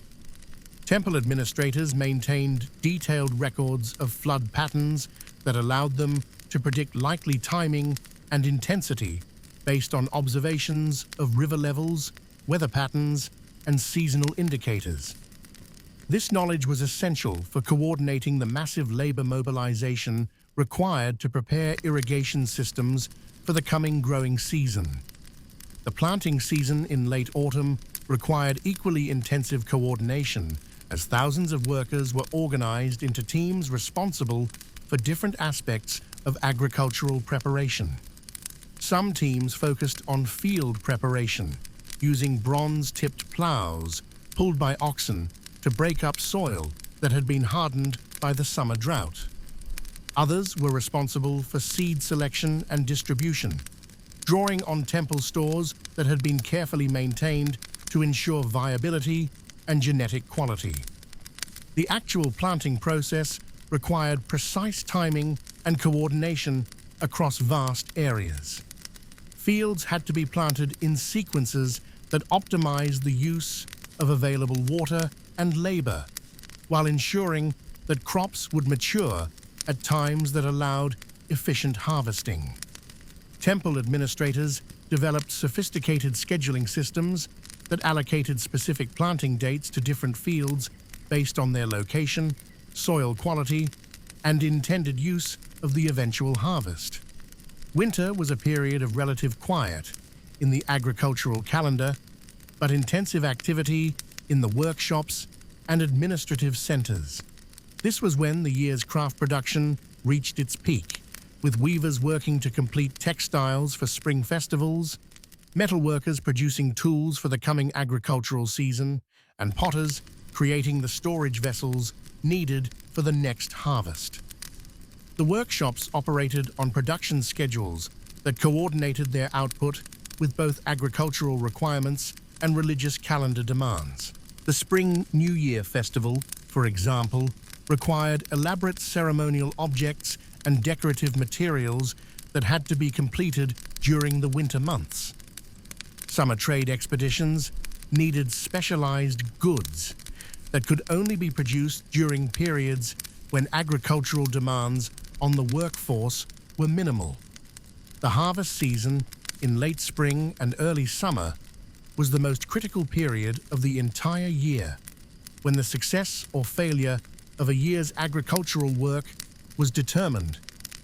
Speaker 1: Temple administrators maintained detailed records of flood patterns that allowed them to predict likely timing and intensity based on observations of river levels, weather patterns, and seasonal indicators. This knowledge was essential for coordinating the massive labor mobilization required to prepare irrigation systems for the coming growing season. The planting season in late autumn required equally intensive coordination, as thousands of workers were organized into teams responsible for different aspects of agricultural preparation. Some teams focused on field preparation, using bronze-tipped plows pulled by oxen to break up soil that had been hardened by the summer drought. Others were responsible for seed selection and distribution, drawing on temple stores that had been carefully maintained to ensure viability and genetic quality. The actual planting process required precise timing and coordination across vast areas. Fields had to be planted in sequences that optimized the use of available water and labor, while ensuring that crops would mature at times that allowed efficient harvesting. Temple administrators developed sophisticated scheduling systems that allocated specific planting dates to different fields based on their location, soil quality, and intended use of the eventual harvest. Winter was a period of relative quiet in the agricultural calendar, but intensive activity in the workshops and administrative centers. This was when the year's craft production reached its peak, with weavers working to complete textiles for spring festivals, metalworkers producing tools for the coming agricultural season, and potters creating the storage vessels needed for the next harvest. The workshops operated on production schedules that coordinated their output with both agricultural requirements and religious calendar demands. The Spring New Year festival, for example, required elaborate ceremonial objects and decorative materials that had to be completed during the winter months. Summer trade expeditions needed specialized goods that could only be produced during periods when agricultural demands on the workforce were minimal. The harvest season in late spring and early summer was the most critical period of the entire year, when the success or failure of a year's agricultural work was determined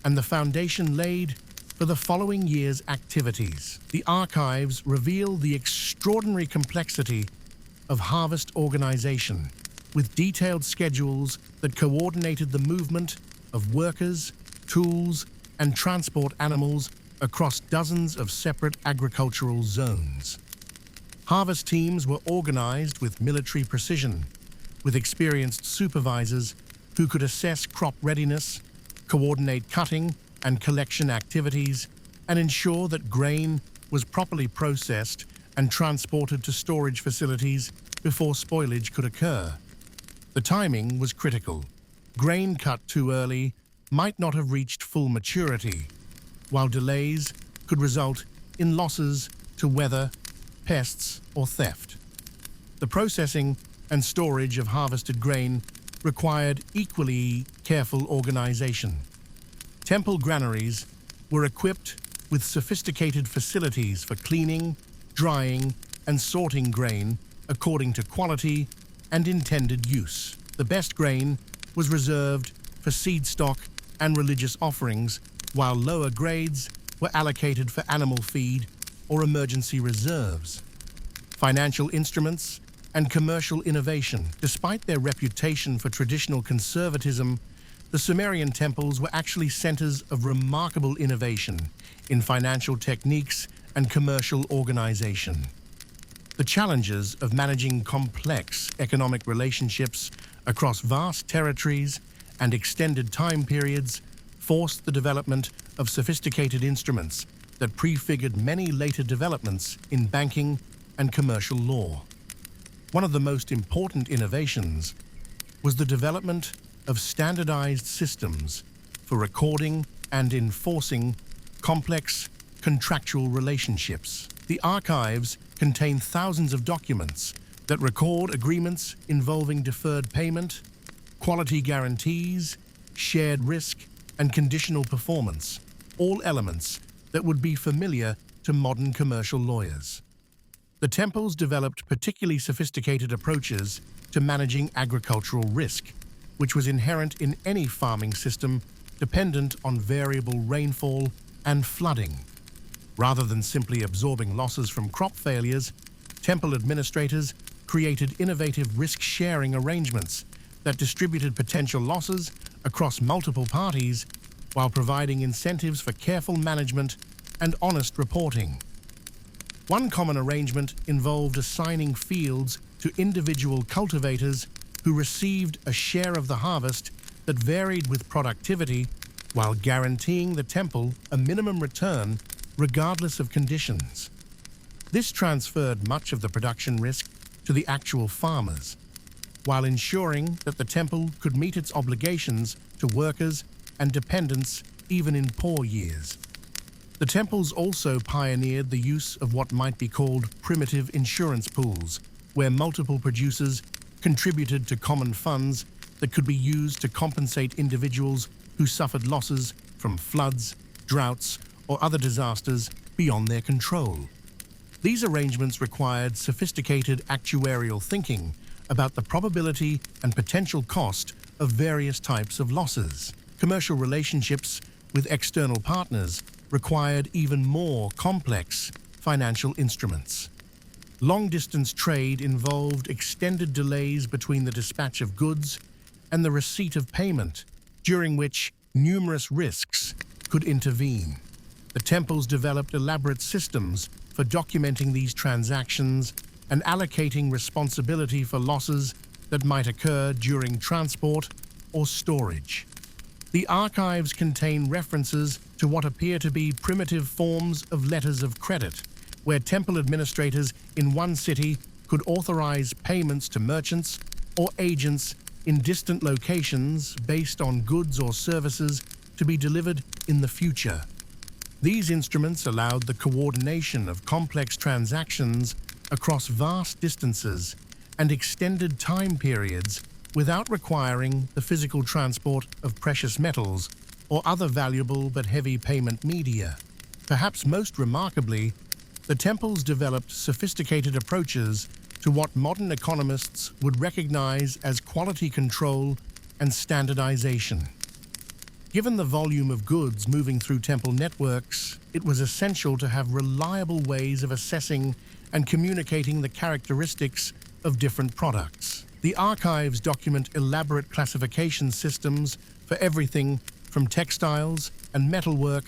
Speaker 1: and the foundation laid for the following year's activities. The archives reveal the extraordinary complexity of harvest organization, with detailed schedules that coordinated the movement of workers, tools, and transport animals across dozens of separate agricultural zones. Harvest teams were organized with military precision, with experienced supervisors who could assess crop readiness, coordinate cutting and collection activities, and ensure that grain was properly processed and transported to storage facilities before spoilage could occur. The timing was critical. Grain cut too early might not have reached full maturity, while delays could result in losses to weather, pests, or theft. The processing and storage of harvested grain required equally careful organization. Temple granaries were equipped with sophisticated facilities for cleaning, drying, and sorting grain according to quality and intended use. The best grain was reserved for seed stock and religious offerings, while lower grades were allocated for animal feed or emergency reserves. Financial instruments and commercial innovation. Despite their reputation for traditional conservatism, the Sumerian temples were actually centers of remarkable innovation in financial techniques and commercial organization. The challenges of managing complex economic relationships across vast territories and extended time periods forced the development of sophisticated instruments that prefigured many later developments in banking and commercial law. One of the most important innovations was the development of standardized systems for recording and enforcing complex contractual relationships. The archives contain thousands of documents that record agreements involving deferred payment, quality guarantees, shared risk, and conditional performance, all elements that would be familiar to modern commercial lawyers. The temples developed particularly sophisticated approaches to managing agricultural risk, which was inherent in any farming system dependent on variable rainfall and flooding. Rather than simply absorbing losses from crop failures, temple administrators created innovative risk-sharing arrangements that distributed potential losses across multiple parties while providing incentives for careful management and honest reporting. One common arrangement involved assigning fields to individual cultivators who received a share of the harvest that varied with productivity, while guaranteeing the temple a minimum return regardless of conditions. This transferred much of the production risk to the actual farmers, while ensuring that the temple could meet its obligations to workers and dependents even in poor years. The temples also pioneered the use of what might be called primitive insurance pools, where multiple producers contributed to common funds that could be used to compensate individuals who suffered losses from floods, droughts, or other disasters beyond their control. These arrangements required sophisticated actuarial thinking about the probability and potential cost of various types of losses. Commercial relationships with external partners required even more complex financial instruments. Long-distance trade involved extended delays between the dispatch of goods and the receipt of payment, during which numerous risks could intervene. The temples developed elaborate systems for documenting these transactions and allocating responsibility for losses that might occur during transport or storage. The archives contain references to what appear to be primitive forms of letters of credit, where temple administrators in one city could authorize payments to merchants or agents in distant locations based on goods or services to be delivered in the future. These instruments allowed the coordination of complex transactions across vast distances and extended time periods without requiring the physical transport of precious metals or other valuable but heavy payment media. Perhaps most remarkably, the temples developed sophisticated approaches to what modern economists would recognize as quality control and standardization. Given the volume of goods moving through temple networks, it was essential to have reliable ways of assessing and communicating the characteristics of different products. The archives document elaborate classification systems for everything from textiles and metalwork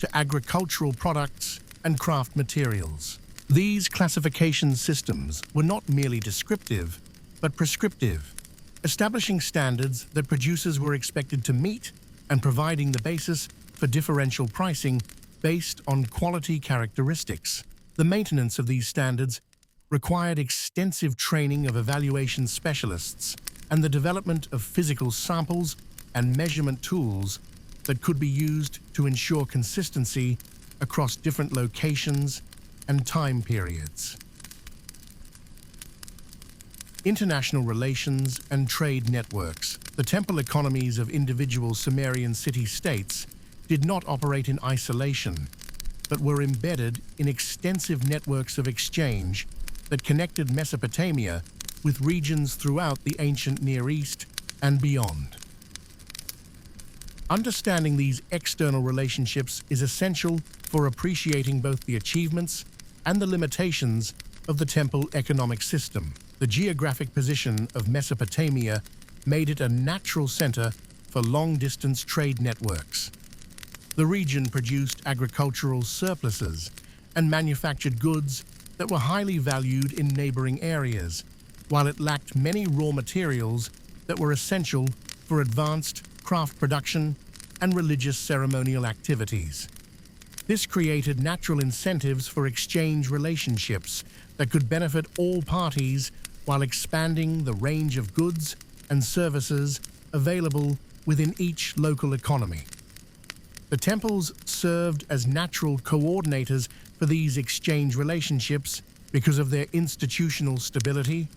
Speaker 1: to agricultural products and craft materials. These classification systems were not merely descriptive, but prescriptive, establishing standards that producers were expected to meet and providing the basis for differential pricing based on quality characteristics. The maintenance of these standards required extensive training of evaluation specialists and the development of physical samples and measurement tools that could be used to ensure consistency across different locations and time periods. International relations and trade networks. The temple economies of individual Sumerian city-states did not operate in isolation, but were embedded in extensive networks of exchange that connected Mesopotamia with regions throughout the ancient Near East and beyond. Understanding these external relationships is essential for appreciating both the achievements and the limitations of the temple economic system. The geographic position of Mesopotamia made it a natural center for long-distance trade networks. The region produced agricultural surpluses and manufactured goods that were highly valued in neighboring areas, while it lacked many raw materials that were essential for advanced craft production and religious ceremonial activities. This created natural incentives for exchange relationships that could benefit all parties while expanding the range of goods and services available within each local economy. The temples served as natural coordinators for these exchange relationships because of their institutional stability,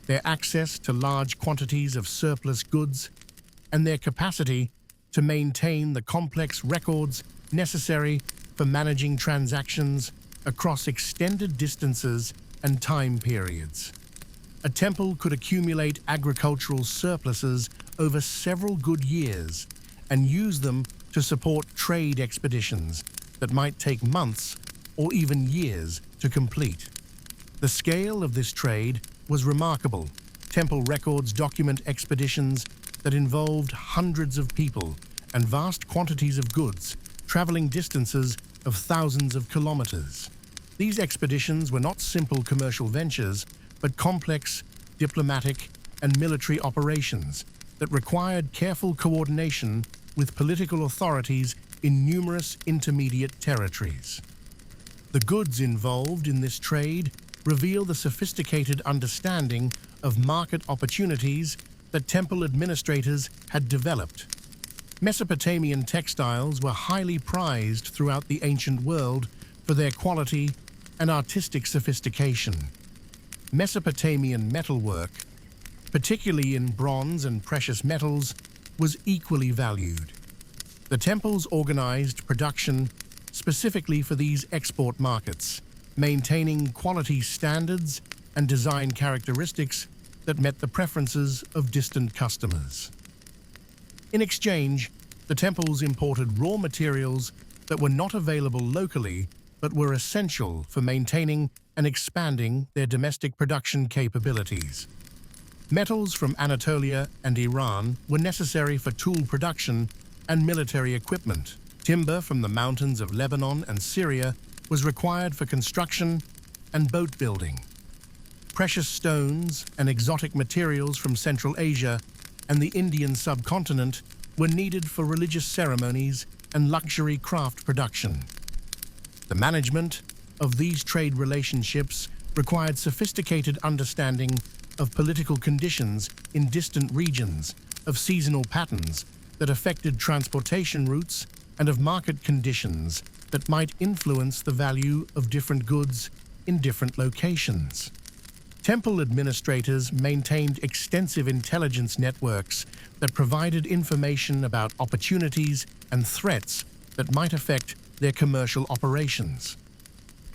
Speaker 1: their access to large quantities of surplus goods, and their capacity to maintain the complex records necessary for managing transactions across extended distances and time periods. A temple could accumulate agricultural surpluses over several good years and use them to support trade expeditions that might take months or even years to complete. The scale of this trade was remarkable. Temple records document expeditions that involved hundreds of people and vast quantities of goods, traveling distances of thousands of kilometers. These expeditions were not simple commercial ventures, but complex diplomatic and military operations that required careful coordination with political authorities in numerous intermediate territories. The goods involved in this trade reveal the sophisticated understanding of market opportunities that temple administrators had developed. Mesopotamian textiles were highly prized throughout the ancient world for their quality and artistic sophistication. Mesopotamian metalwork, particularly in bronze and precious metals, was equally valued. The temples organized production specifically for these export markets, maintaining quality standards and design characteristics that met the preferences of distant customers. In exchange, the temples imported raw materials that were not available locally but were essential for maintaining and expanding their domestic production capabilities. Metals from Anatolia and Iran were necessary for tool production and military equipment. Timber from the mountains of Lebanon and Syria was required for construction and boat building. Precious stones and exotic materials from Central Asia and the Indian subcontinent were needed for religious ceremonies and luxury craft production. The management of these trade relationships required sophisticated understanding of political conditions in distant regions, of seasonal patterns that affected transportation routes, and of market conditions that might influence the value of different goods in different locations. Temple administrators maintained extensive intelligence networks that provided information about opportunities and threats that might affect their commercial operations.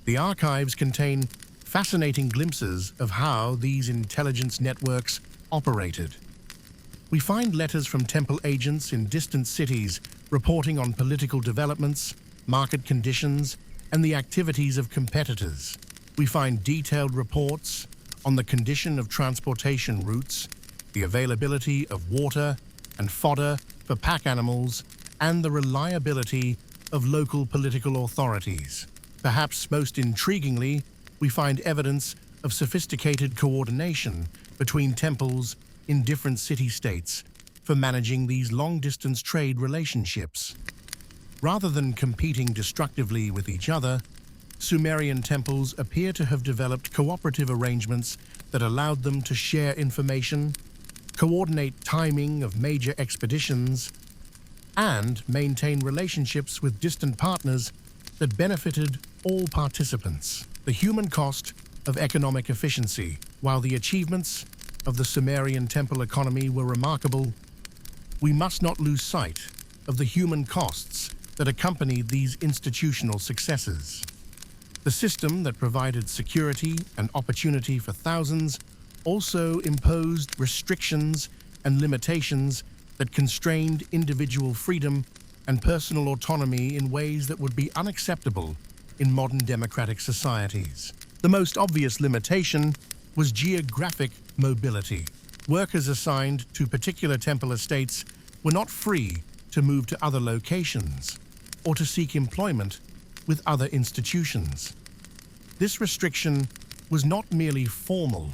Speaker 1: The archives contain fascinating glimpses of how these intelligence networks operated. We find letters from temple agents in distant cities reporting on political developments, market conditions, and the activities of competitors. We find detailed reports on the condition of transportation routes, the availability of water and fodder for pack animals, and the reliability of local political authorities. Perhaps most intriguingly, we find evidence of sophisticated coordination between temples in different city-states for managing these long-distance trade relationships. Rather than competing destructively with each other, Sumerian temples appear to have developed cooperative arrangements that allowed them to share information, coordinate timing of major expeditions, and maintain relationships with distant partners that benefited all participants. The human cost of economic efficiency. While the achievements of the Sumerian temple economy were remarkable, we must not lose sight of the human costs that accompanied these institutional successes. The system that provided security and opportunity for thousands also imposed restrictions and limitations that constrained individual freedom and personal autonomy in ways that would be unacceptable in modern democratic societies. The most obvious limitation was geographic mobility. Workers assigned to particular temple estates were not free to move to other locations or to seek employment with other institutions. This restriction was not merely formal,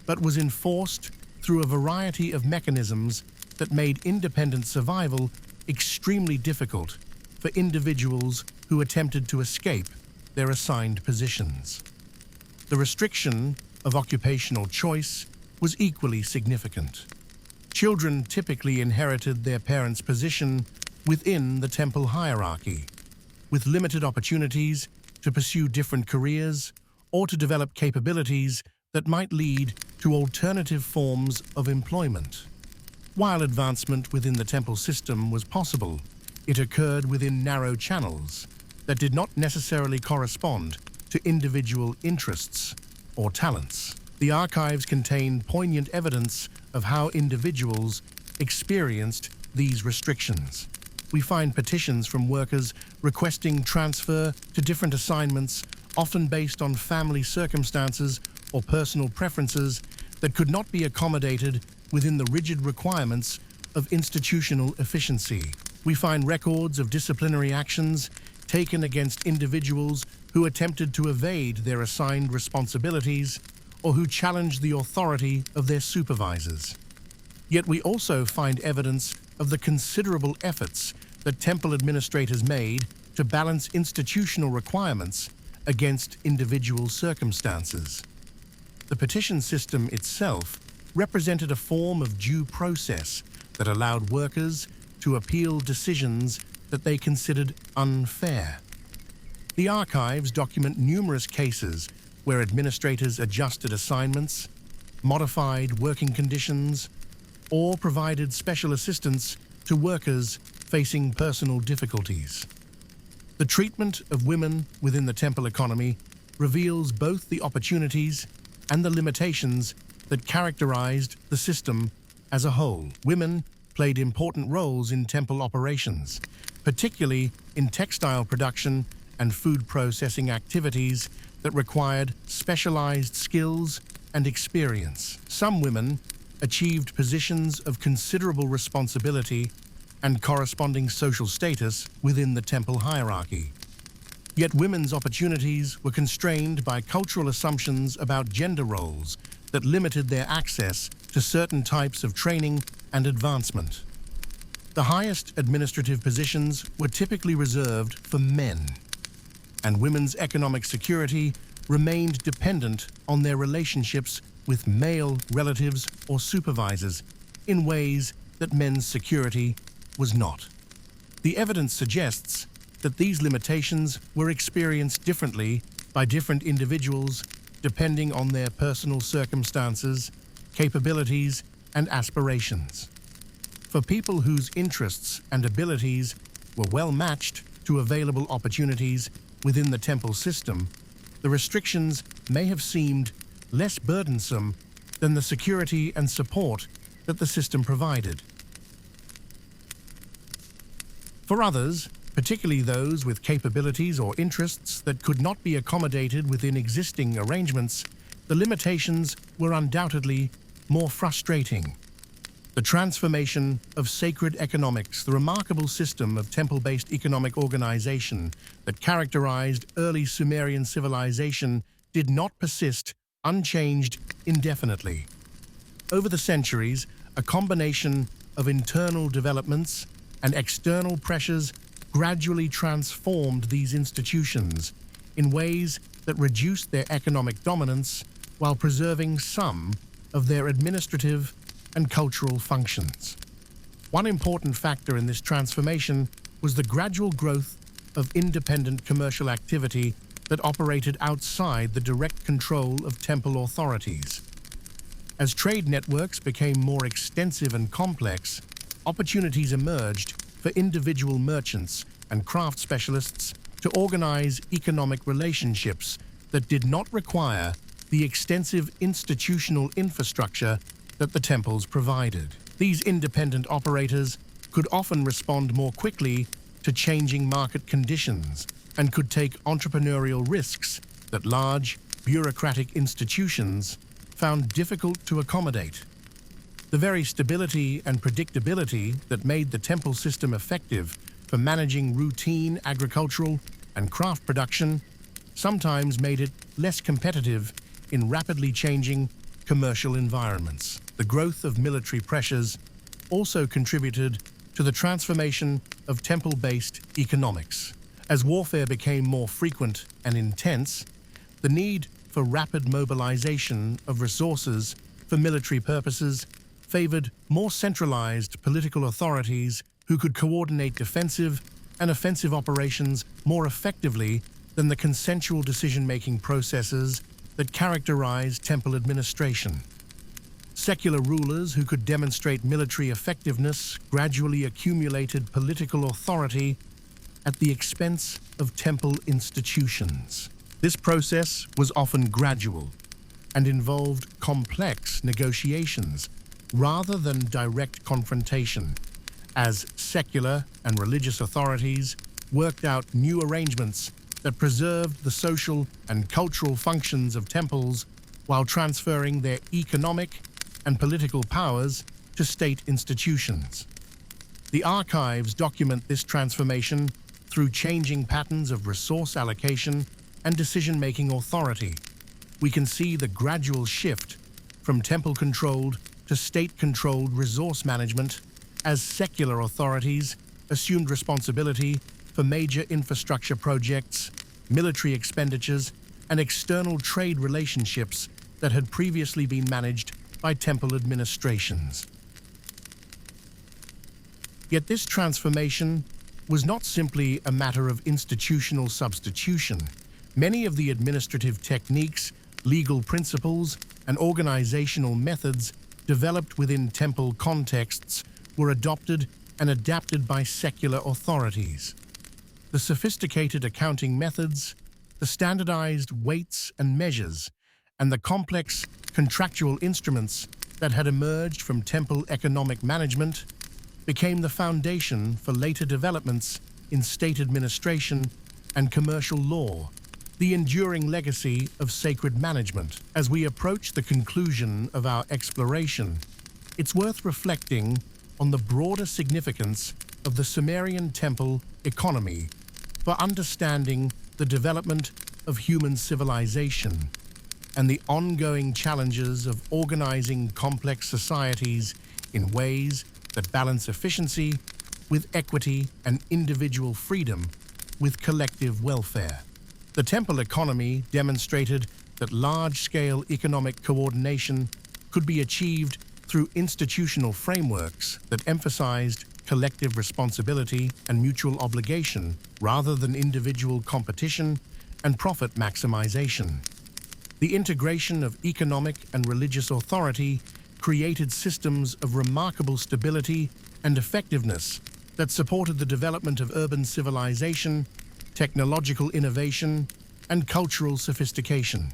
Speaker 1: but was enforced through a variety of mechanisms that made independent survival extremely difficult for individuals who attempted to escape their assigned positions. The restriction of occupational choice was equally significant. Children typically inherited their parents' position within the temple hierarchy, with limited opportunities to pursue different careers or to develop capabilities that might lead to alternative forms of employment. While advancement within the temple system was possible, it occurred within narrow channels that did not necessarily correspond to individual interests or talents. The archives contain poignant evidence of how individuals experienced these restrictions. We find petitions from workers requesting transfer to different assignments, often based on family circumstances or personal preferences that could not be accommodated within the rigid requirements of institutional efficiency. We find records of disciplinary actions taken against individuals who attempted to evade their assigned responsibilities or who challenged the authority of their supervisors. Yet we also find evidence of the considerable efforts that temple administrators made to balance institutional requirements against individual circumstances. The petition system itself represented a form of due process that allowed workers to appeal decisions that they considered unfair. The archives document numerous cases where administrators adjusted assignments, modified working conditions, or provided special assistance to workers facing personal difficulties. The treatment of women within the temple economy reveals both the opportunities and the limitations that characterized the system as a whole. Women played important roles in temple operations, particularly in textile production and food processing activities that required specialized skills and experience. Some women achieved positions of considerable responsibility and corresponding social status within the temple hierarchy. Yet women's opportunities were constrained by cultural assumptions about gender roles that limited their access to certain types of training and advancement. The highest administrative positions were typically reserved for men, and women's economic security remained dependent on their relationships with male relatives or supervisors in ways that men's security was not. The evidence suggests that these limitations were experienced differently by different individuals depending on their personal circumstances, capabilities, and aspirations. For people whose interests and abilities were well matched to available opportunities within the temple system, the restrictions may have seemed less burdensome than the security and support that the system provided. For others, particularly those with capabilities or interests that could not be accommodated within existing arrangements, the limitations were undoubtedly more frustrating. The transformation of sacred economics, the remarkable system of temple-based economic organization that characterized early Sumerian civilization, did not persist unchanged indefinitely. Over the centuries, a combination of internal developments and external pressures gradually transformed these institutions in ways that reduced their economic dominance while preserving some of their administrative and cultural functions. One important factor in this transformation was the gradual growth of independent commercial activity that operated outside the direct control of temple authorities. As trade networks became more extensive and complex, opportunities emerged for individual merchants and craft specialists to organize economic relationships that did not require the extensive institutional infrastructure that the temples provided. These independent operators could often respond more quickly to changing market conditions and could take entrepreneurial risks that large, bureaucratic institutions found difficult to accommodate. The very stability and predictability that made the temple system effective for managing routine agricultural and craft production sometimes made it less competitive in rapidly changing commercial environments. The growth of military pressures also contributed to the transformation of temple-based economics. As warfare became more frequent and intense, the need for rapid mobilization of resources for military purposes favored more centralized political authorities who could coordinate defensive and offensive operations more effectively than the consensual decision-making processes that characterized temple administration. Secular rulers who could demonstrate military effectiveness gradually accumulated political authority at the expense of temple institutions. This process was often gradual and involved complex negotiations rather than direct confrontation, as secular and religious authorities worked out new arrangements that preserved the social and cultural functions of temples while transferring their economic and political powers to state institutions. The archives document this transformation through changing patterns of resource allocation and decision-making authority. We can see the gradual shift from temple-controlled to state-controlled resource management as secular authorities assumed responsibility for major infrastructure projects, military expenditures, and external trade relationships that had previously been managed by temple administrations. Yet this transformation was not simply a matter of institutional substitution. Many of the administrative techniques, legal principles, and organizational methods developed within temple contexts were adopted and adapted by secular authorities. The sophisticated accounting methods, the standardized weights and measures, and the complex contractual instruments that had emerged from temple economic management became the foundation for later developments in state administration and commercial law, the enduring legacy of sacred management. As we approach the conclusion of our exploration, it's worth reflecting on the broader significance of the Sumerian temple economy for understanding the development of human civilization and the ongoing challenges of organizing complex societies in ways that balance efficiency with equity and individual freedom with collective welfare. The temple economy demonstrated that large-scale economic coordination could be achieved through institutional frameworks that emphasized collective responsibility and mutual obligation rather than individual competition and profit maximization. The integration of economic and religious authority created systems of remarkable stability and effectiveness that supported the development of urban civilization, technological innovation, and cultural sophistication.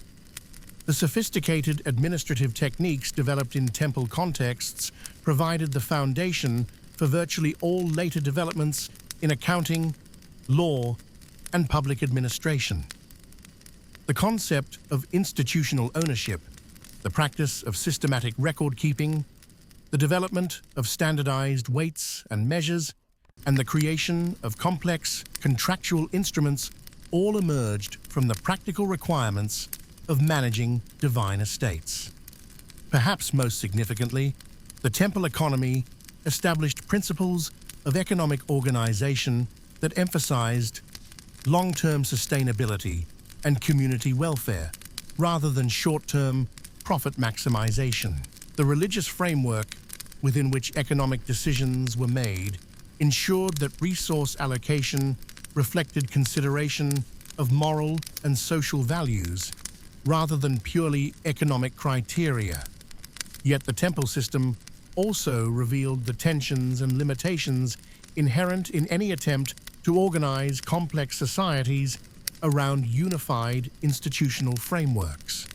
Speaker 1: The sophisticated administrative techniques developed in temple contexts provided the foundation for virtually all later developments in accounting, law, and public administration. The concept of institutional ownership, the practice of systematic record-keeping, the development of standardized weights and measures, and the creation of complex contractual instruments all emerged from the practical requirements of managing divine estates. Perhaps most significantly, the temple economy established principles of economic organization that emphasized long-term sustainability and community welfare rather than short-term profit maximization. The religious framework within which economic decisions were made ensured that resource allocation reflected consideration of moral and social values rather than purely economic criteria. Yet the temple system also revealed the tensions and limitations inherent in any attempt to organize complex societies around unified institutional frameworks.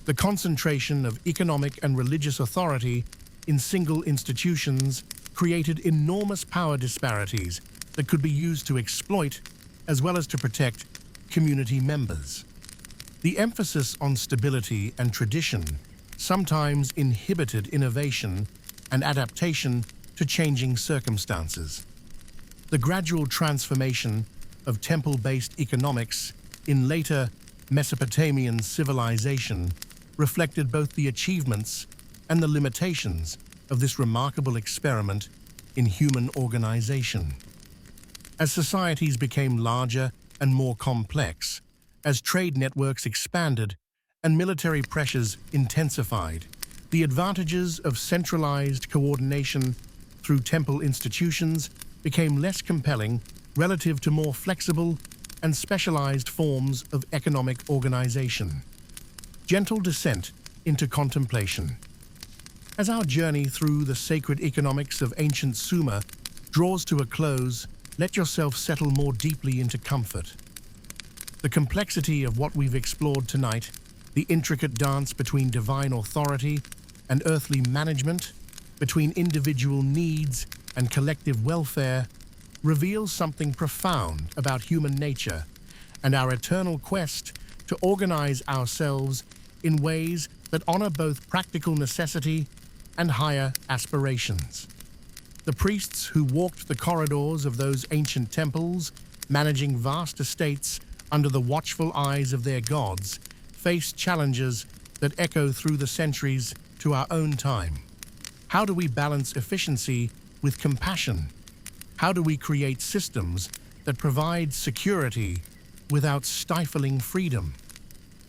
Speaker 1: The concentration of economic and religious authority in single institutions created enormous power disparities that could be used to exploit as well as to protect community members. The emphasis on stability and tradition sometimes inhibited innovation and adaptation to changing circumstances. The gradual transformation of temple-based economics in later Mesopotamian civilization reflected both the achievements and the limitations of this remarkable experiment in human organization. As societies became larger and more complex, as trade networks expanded and military pressures intensified, the advantages of centralized coordination through temple institutions became less compelling relative to more flexible and specialized forms of economic organization. Gentle descent into contemplation. As our journey through the sacred economics of ancient Sumer draws to a close, let yourself settle more deeply into comfort. The complexity of what we've explored tonight, the intricate dance between divine authority and earthly management, between individual needs and collective welfare, reveals something profound about human nature and our eternal quest to organize ourselves in ways that honor both practical necessity and higher aspirations. The priests who walked the corridors of those ancient temples, managing vast estates under the watchful eyes of their gods, faced challenges that echo through the centuries to our own time. How do we balance efficiency with compassion? How do we create systems that provide security without stifling freedom?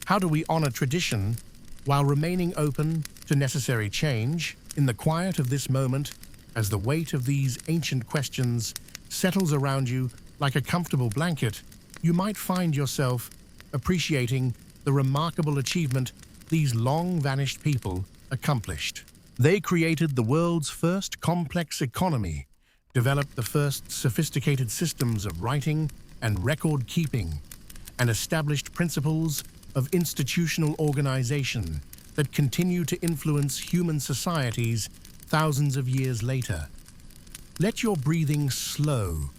Speaker 1: How do we honor tradition while remaining open to necessary change? In the quiet of this moment, as the weight of these ancient questions settles around you like a comfortable blanket, you might find yourself appreciating the remarkable achievement these long-vanished people accomplished. They created the world's first complex economy, developed the first sophisticated systems of writing and record-keeping, and established principles of institutional organization that continue to influence human societies thousands of years later. Let your breathing slow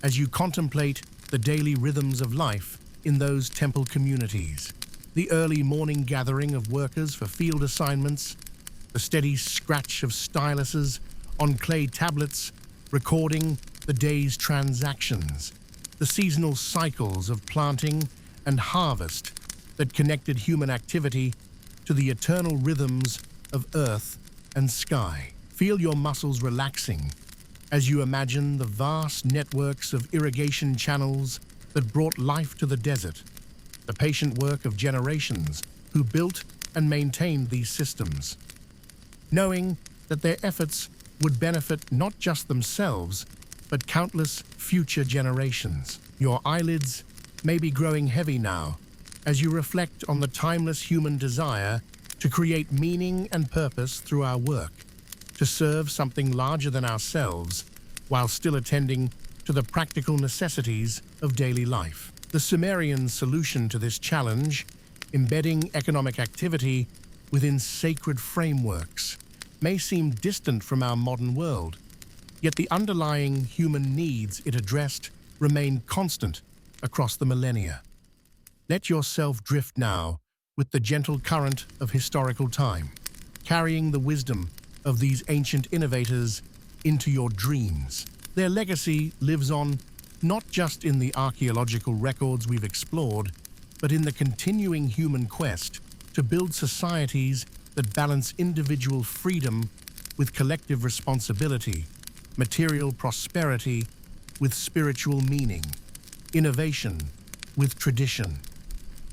Speaker 1: as you contemplate the daily rhythms of life in those temple communities. The early morning gathering of workers for field assignments, the steady scratch of styluses on clay tablets recording the day's transactions, the seasonal cycles of planting and harvest that connected human activity to the eternal rhythms of earth and sky. Feel your muscles relaxing as you imagine the vast networks of irrigation channels that brought life to the desert, the patient work of generations who built and maintained these systems, knowing that their efforts would benefit not just themselves, but countless future generations. Your eyelids may be growing heavy now as you reflect on the timeless human desire to create meaning and purpose through our work, to serve something larger than ourselves while still attending to the practical necessities of daily life. The Sumerian solution to this challenge, embedding economic activity within sacred frameworks, may seem distant from our modern world, yet the underlying human needs it addressed remain constant across the millennia. Let yourself drift now with the gentle current of historical time, carrying the wisdom of these ancient innovators into your dreams. Their legacy lives on not just in the archaeological records we've explored, but in the continuing human quest to build societies that balance individual freedom with collective responsibility, material prosperity with spiritual meaning, innovation with tradition.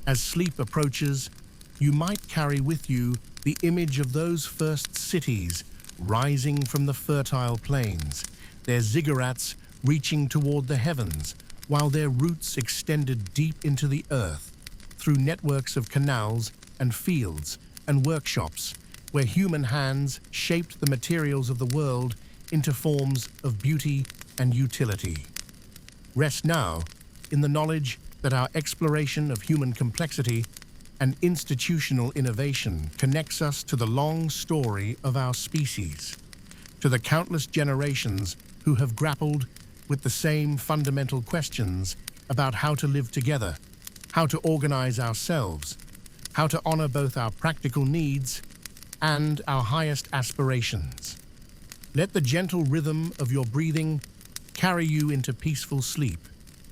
Speaker 1: As sleep approaches, you might carry with you the image of those first cities rising from the fertile plains, their ziggurats reaching toward the heavens, while their roots extended deep into the earth through networks of canals and fields and workshops where human hands shaped the materials of the world into forms of beauty and utility. Rest now in the knowledge that our exploration of human complexity and institutional innovation connects us to the long story of our species, to the countless generations who have grappled with the same fundamental questions about how to live together, how to organize ourselves, how to honor both our practical needs and our highest aspirations. Let the gentle rhythm of your breathing carry you into peaceful sleep,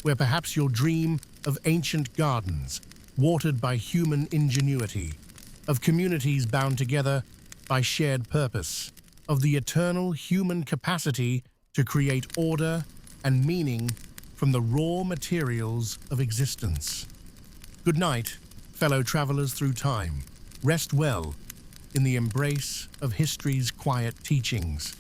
Speaker 1: where perhaps you'll dream of ancient gardens watered by human ingenuity, of communities bound together by shared purpose, of the eternal human capacity to create order and meaning from the raw materials of existence. Good night, fellow travelers through time. Rest well in the embrace of history's quiet teachings.